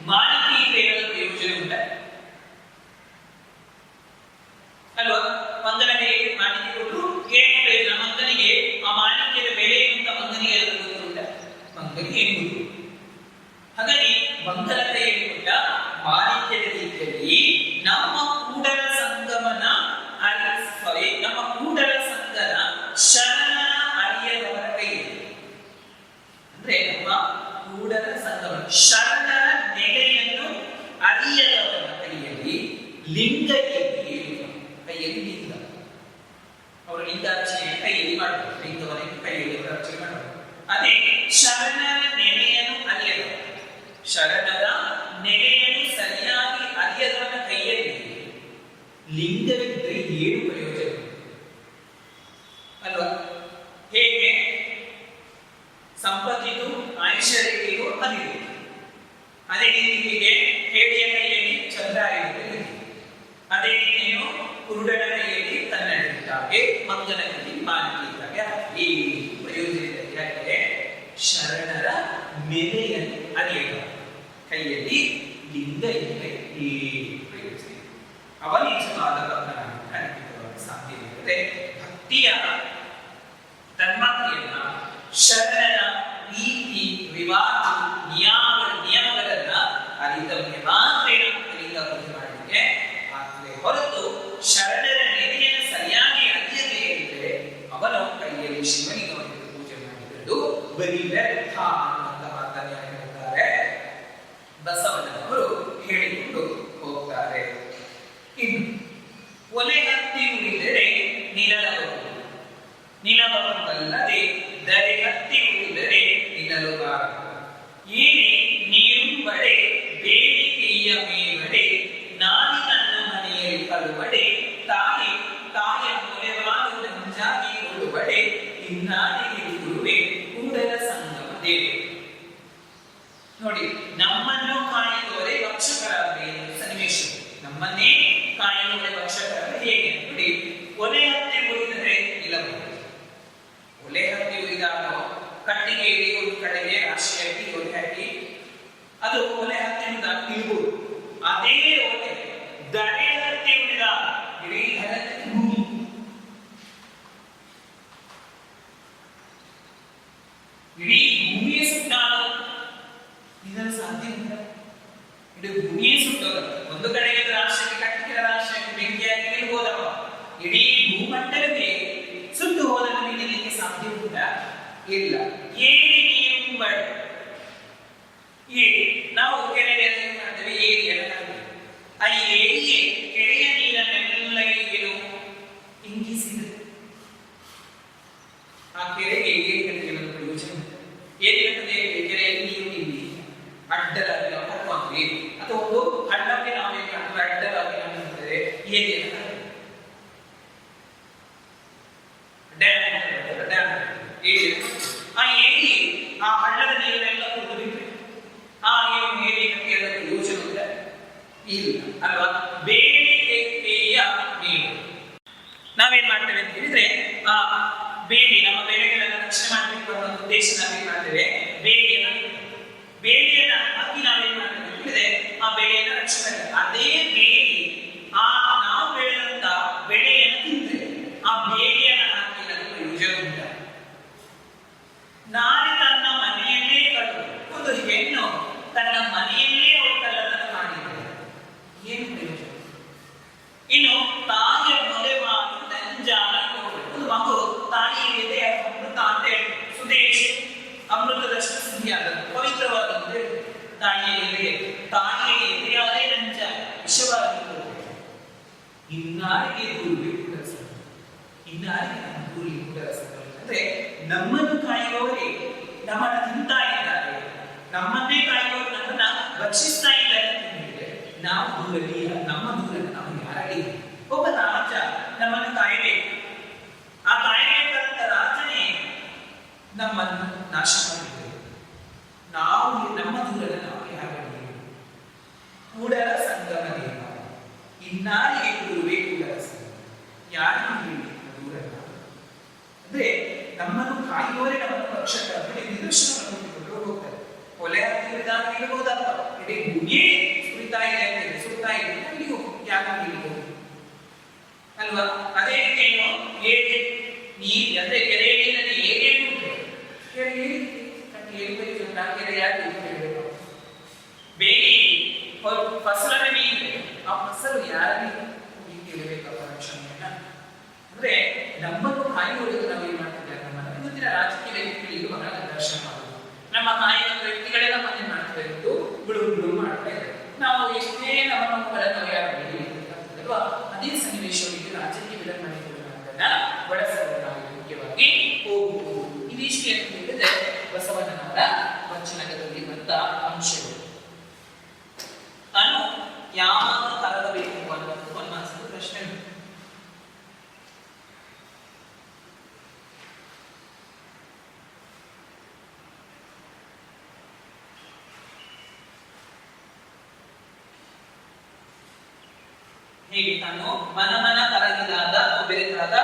ಮಾಲಿಕೆ ಇದ್ರೆ ಏನಾದರೂ ಪ್ರಯೋಜನ ಉಂಟ ಅಲ್ವಾ? ಮಂಗನ ಕೈಯಲ್ಲಿ ಮಾಲಿಕೆ ಕೊಟ್ಟು ಏನು ಪ್ರಯೋಜನ? ಮಂಗನಿಗೆ ಆ ಮಾಲಿಕೆಯ ಬೆಲೆ ಅಂತ ಮಂಗನಿಗೆ ಗೊತ್ತುಂಟ? ಮಂಗನಿಗೆ ಏನು ಗೊತ್ತು? ಹಾಗಾಗಿ ಮಂಗನ ಕೈಯಲ್ಲಿ ಕೊಟ್ಟ ಮಾಲಿಕೆಯ ರೀತಿಯಲ್ಲಿ ನಮ್ಮ ಕೂಡಲ ಸಂಗಮನ ನಮ್ಮ ಕೂಡಲ ಸಂಗನ ಶರಣ ಅರಿಯದವರ ಕೈಯಲ್ಲಿ, ಅಂದ್ರೆ ನಮ್ಮ ಕೂಡಲ ಸಂಗಮನ ಶರಣರ ನೆಲೆಯನ್ನು ಅರಿಯದವರ ಕೈಯಲ್ಲಿ ಲಿಂಗ ಕೈಯಲ್ಲಿ ಲಿಂಗ, ಅವರು ಲಿಂಗಾರ್ಚನೆ ಕೈಯಲ್ಲಿ ಮಾಡಬಹುದು, ಲಿಂಗವನ್ನು ಕೈಯಲ್ಲಿ ಅರ್ಚನೆ ಮಾಡಬಹುದು. ಅದೇ ಶರಣರ ನೆಲೆಯನ್ನು ಅರಿಯದವ, ಶರಣರ ನೆಲೆಯನ್ನು ಸರಿಯಾಗಿ ಅರಿಯದವನ ಕೈಯಲ್ಲಿ ಲಿಂಗವಿದ್ರೆ ಏನು ಪ್ರಯೋಜನ ಅಲ್ವಾ? ಹೇಗೆ ಸಂಪತ್ತಿಗೂ ಐಶ್ವರ್ಯಕ್ಕೂ ಅದಿದೆ, ಅದೇ ರೀತಿಗೆ ಹೇಡಿಯ ಕೈಯಲ್ಲಿ ಚಂದ್ರಾಯುಧ, ಅದೇ ರೀತಿಯು ಕುರುಡನ ಕೈಯಲ್ಲಿ ಕನ್ನಡಿದ್ದಾಗೆ, ಮಂಗನ ಕೈಯಲ್ಲಿ ಮಾಲಿಕೆ ಇದ್ದಾಗೆ. ಈ ಪ್ರಯೋಜನಕ್ಕೆ ಶರಣರ ನೆಲೆಯನ್ನು ಅರಿಯದ ಕೈಯಲ್ಲಿ ಲಿಂಗ ಇದ್ದರೆ ಈ ಪ್ರಯೋಜನ ಅವನಿಜವಾದ ಖಂಡಿತವಾಗಿ ಸಾಧ್ಯವಿದೆ. ಭಕ್ತಿಯ ತನ್ಮತೆಯನ್ನ, ಶರಣರ ರೀತಿ ವಿವಾದ ನಿಯಮಗಳನ್ನ ಅರಿತವನಿಗೆ ಮಾತ್ರ ಲಿಂಗ ಪೂಜೆ ಮಾಡಲಿಕ್ಕೆ ಆಗ್ತದೆ ಹೊರತು ಶರಣರ ನೆಲೆಯನ್ನು ಸರಿಯಾಗಿ ಅರಿಯದೇ ಇದ್ದರೆ ಅವನ ಕೈಯಲ್ಲಿ ಶಿವಲಿಂಗವನ್ನು ಪೂಜೆ ಮಾಡಿದ್ದು ಬರೀ ವ್ಯರ್ಥ ಅಂತ ಮಾತನ್ನ ಹೇಳ್ತಾರೆ, ಬಸವಣ್ಣನವರು ಹೇಳಿಕೊಂಡು ಹೋಗ್ತಾರೆ. ಇನ್ನು ಒಲೆ ಹತ್ತಿ ಉಳಿದರೆ ನಿಲಲಬಹುದು, ನಿಲಬಹುದಲ್ಲದೆ ದರೆ ಹತ್ತಿ ಉಳಿದರೆ ನಿಲ್ಲಲುಬಾರದು. ಏನೇ ನೀರುಂಬಡೆ ಬೇಡಿಕೆಯ ಮೇವಡೆ, ನಾನಿನನ್ನು ಮನೆಯಲ್ಲಿ ಕಳುವಡೆ, ತಾಯಿ ತಾಯ ಮೊರೆವಾದ ನಂಜಾಗಿ ಕೊಡುವಡೆ, ಇನ್ನಾಡಿಗೆ ಗುರುವೆ ಕೂಡಲ ಸಂಗಮ ದೇವೆ. ನೋಡಿ, ನಮ್ಮನ್ನು ಕಾಯುವವರೇ ಭಕ್ಷಕರಾಗಲಿ ಸನ್ನಿವೇಶ, ನಮ್ಮನ್ನೇ ಕಾಯುವವರೇ ಭಕ್ಷಕರಾಗಲಿ. ಹೇಗೆ ನೋಡಿ, ಒಲೆ ಹತ್ತಿ ಉರಿದರೆ ನಿಲ್ಲಬಹುದು. ಒಲೆ ಹತ್ತಿ ಉರಿದಾಗ ಕಟ್ಟಿಗೆ ಇಡಿ ಒಂದು ಕಡೆಗೆ ರಾಶಿಯಾಗಿ ಒಲೆ ಹಾಕಿ ಅದು ಒಲೆ ಹತ್ತಿ ಉರಿದಾಗ ನಿಲ್ಬಹುದು. ಅದೇ ಒಲೆ ದರೆ ಹತ್ತಿ ಉರಿದಾಗ ಇಡೀ ಭೂಮಿ, ಇಡೀ ಭೂಮಿಯೇ ಸುಟ್ಟಾಗ ಇದನ್ನು ಸಾಧ್ಯ ಉಂಟ? ಇಡೀ ಭೂಮಿಯೇ ಸುಟ್ಟೋದ. ಒಂದು ಕಡೆಗೆ ರಾಶಿಯಾಗಿ ಕಟ್ಟಿಗೆ ರಾಶಿಯಾಗಿ ಬೆಂಕಿಯಾಗಿ ನಿಲ್ಬೋದವ, ಇಡೀ ಭೂಮಂಡಲವೇ ಸುಟ್ಟು ಹೋದನ್ನು ನಿಲ್ಲಲಿಕ್ಕೆ ಸಾಧ್ಯ ಉಂಟ? ಇಲ್ಲ. ಏರಿ ನೀರುಂಬಡೆ, ಏರಿ ನಾವು ಕೆರೆಗೆ ಮಾಡ್ತೇವೆ, ಏರಿಯನ್ನು ಕಾಣ್ತೇವೆ. ಆ ಏರಿಯೇ ಕೆರೆಯ ನೀರನ್ನೆಲ್ಲ ಏನು ಇಂಗಿಸಿದೆ. ಆ ಕೆರೆಗೆ ಏರಿ ಕಟ್ಟಿಗೆ ಪ್ರಯೋಜನ ಉಂಟು. ಏರಿ ಕಟ್ಟದೆ ಕೆರೆಯಲ್ಲಿ ನೀರು ಇಲ್ಲಿ ಅಡ್ಡಲಾಗಿ ನಾವು ಕಟ್ಟುವಂತೀವಿ, ಅಥವಾ ಒಂದು ಹಳ್ಳಕ್ಕೆ ನಾವು ಅಡ್ಡಲಾಗಿ ನಾವು ನಿಲ್ತೇವೆ, ಏರಿಯನ್ನು ಆ ಏರಿ ಆ ಹಳ್ಳದ ನೀರನ್ನೆಲ್ಲ ಕುಡಿದು ಬಿಟ್ಟರೆ ಆ ಏರಿ ಕಟ್ಟಿಗೆ ಪ್ರಯೋಜನ ಉಂಟ? ಇಲ್ಲ ಅಲ್ವಾ? ಬೇಡಿಕೆಯ ನೀರು ನಾವೇನ್ ಮಾಡ್ತೇವೆ ಅಂತ ಹೇಳಿದ್ರೆ, ಆ ಬೇಲಿ ನಮ್ಮ ಬೆಳೆಗಳನ್ನ ರಕ್ಷಣೆ ಮಾಡಬೇಕು ಅನ್ನೋ ಉದ್ದೇಶ ನಾವೇನ್ ಮಾಡ್ತೇವೆ, ಬೇಲಿಯನ್ನ ಹಾಕಿ ನಾವೇನ್ ಮಾಡ್ತೇವೆ ಅಂತ ಹೇಳಿದ್ರೆ ಆ ಬೆಳೆಯನ್ನ ರಕ್ಷಣೆ ಮಾಡ್ತೇವೆ. ಅದೇ ಬೇಲಿ ಆ ನಾವು ಬೆಳೆದಂತ ಬೆಳೆಯನ್ನು ತಿಂದ್ರೆ ಆ ಬೇಲಿಯನ್ನ ಹಾಕಿ ನಮಗೆ ಪ್ರಯೋಜನ ಉಂಟ? ನಾಳೆ ನಮ್ಮನ್ನು ಕಾಯುವವರೇ ನಮ್ಮನ್ನು ತಿಂತಾ ಇದ್ದಾರೆ, ನಮ್ಮನ್ನೇ ಕಾಯುವವರು ನಮ್ಮನ್ನ ರಕ್ಷಿಸ್ತಾ ಇದ್ದಾರೆ ಅಂತ ಹೇಳಿದ್ರೆ ನಾವು ದೂರಲ್ಲಿ, ನಮ್ಮ ದೂರಲ್ಲಿ ನಾವು ಯಾರಲ್ಲಿ? ಒಬ್ಬ ರಾಜ ನಮ್ಮನ್ನು ಕಾಯಬೇಕು. ಆ ಕಾಯಬೇಕಾದಂತ ರಾಜನೇ ನಮ್ಮನ್ನು ನಾಶ ಮಾಡಿದ್ದೇವೆ. ನಾವು ನಮ್ಮ ದೂರಲ್ಲಿ ನಾವು ಯಾರಲ್ಲಿ? ಕೂಡಲ ಸಂಗಮ ದೇವ, ಇನ್ನಾರಿಗೆ ಕೂಡುವೆ ಕೂಡಲ ಸಂಗಮ. ಯಾರಿಗೆ ಹೇಳಬೇಕು ದೂರಲ್ಲ? ಅಂದ್ರೆ ನಮ್ಮನ್ನು ಕಾಯುವವರೇ ನಮ್ಮನ್ನು ರಕ್ಷಕ ನಿದರ್ಶನವನ್ನು ಕೊಟ್ಟುಕೊಂಡು ಹೋಗ್ತಾರೆ. ಕೊಲೆ ವಿಧಾನ ಇರಬಹುದಲ್ಲ, ಇಡೀ ಭೂಮಿಯೇ ಸುರಿತಾ ಇದೆ ಅಂತ ಸುರಿತಾ ಇದೆ ಅಲ್ಲಿಗೂ ಯಾಕೆ ಹೋಗಿ ಅಲ್ವಾ? ಅದೇ ಏನು ಏರಿ ನೀರು ಅಂದ್ರೆ ಕೆರೆ ನೀರಲ್ಲಿ ಏರಿ ಬೇಡಿ ಫಸಲನ್ನ ನೀರು, ಆ ಫಸಲು ಯಾರಿಗೆ ಕೇಳಬೇಕಪ್ಪ ರಕ್ಷಣೆಯನ್ನ? ಅಂದ್ರೆ ನಮ್ಮನ್ನು ಕಾಯುವುದು ನಾವು ಏನ್ ಮಾಡ್ತಿದ್ದೇವೆ? ನಮ್ಮ ಇವತ್ತಿನ ರಾಜಕೀಯ ವ್ಯಕ್ತಿಗಳಿಗೂ ಬಹಳ ದರ್ಶನ ಮಾಡುವುದು. ನಮ್ಮ ಕಾಯುವ ವ್ಯಕ್ತಿಗಳೇ ನಮ್ಮನ್ನೇ ಮಾಡ್ತಾ ಇದ್ದು ಬಿಡು ಬಿಡು ಮಾಡ್ತಾ ಇದ್ದಾರೆ. ನಾವು ಎಷ್ಟೇ ನಮ್ಮ ನಾವು ಯಾರು ಅಲ್ವಾ? ಅದೇ ಸನ್ನಿವೇಶಗಳಿಗೆ ರಾಜಕೀಯ ವಿಡಂಬನೆಗಳನ್ನ ಬಳಸಲು ನಾವು ಮುಖ್ಯವಾಗಿ ಹೋಗುವುದು. ಇದಿಷ್ಟು ಅಂತ ಹೇಳಿದ್ರೆ ಬಸವಣ್ಣನವರ ವಚನದಲ್ಲಿ ಬಂದ ಅಂಶಗಳು. ತಾನು ಯಾವಾಗ ಕರಗಬೇಕು ಅನ್ನೋದು ಒಂದು ಪ್ರಶ್ನೆ. ಹೇಗೆ ತಾನು ಮನ ಕರಗಿದಾದ ಬೆರೆತಾದ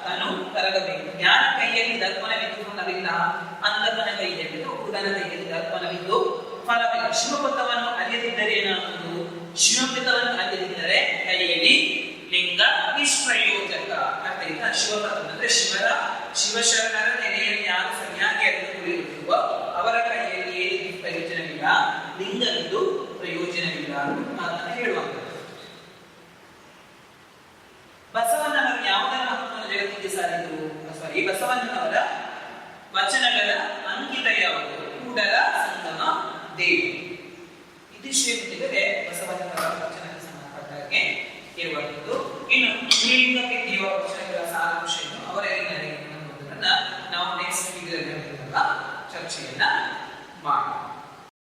ತಾನು ಕರಗಬೇಕು. ಜ್ಞಾನ ಕೈಯಲ್ಲಿ ದರ್ಪಣವಿದ್ದು ಫಲವಿಲ್ಲ, ಅಂಧಕನ ಕೈಯಲ್ಲಿ ಹುಡುಗನ ಕೈಯಲ್ಲಿ ದರ್ಪಣವಿದ್ದು ಫಲವಿಲ್ಲ. ಶಿವಪಥವನ್ನು ಅರಿಯದಿದ್ದರೆ ಏನಾಗುವುದು? ಶಿವಪಥವನ್ನು ಅರಿಯದಿದ್ದರೆ ಕೈಯಲ್ಲಿ ಲಿಂಗ ನಿಷ್ಪ್ರಯೋಜಕ. ಆದ್ದರಿಂದ ಶಿವಪಥ ಅಂದ್ರೆ ಶಿವಶರಣರ ನೆಲೆಯಲ್ಲಿ ಯಾರು ಸರಿಯಾಗಿ ಅರಿತುಕೊಳ್ಳುತ್ತಿರುವ ಅವರ ಕೈಯಲ್ಲಿ ಏನು ಪ್ರಯೋಜನವಿಲ್ಲ, ಲಿಂಗವಿದ್ದು ಪ್ರಯೋಜನವಿಲ್ಲ ಅಂತ ಮಾತನ್ನು ಹೇಳುವಂಥದ್ದು. ಬಸವಣ್ಣನವರು ಯಾವುದರ ಮಹತ್ವವನ್ನು ಜಗತ್ತಿಗೆ ಸಾರಿದರು? ಬಸವಣ್ಣನವರ ವಚನಗಳ ಅಂಕಿತ ಯಾವುದು? ಕೂಡಲ ಸಂಗಮ ದೇವಿ. ಇದಿಷ್ಟು ಏನಿದೆ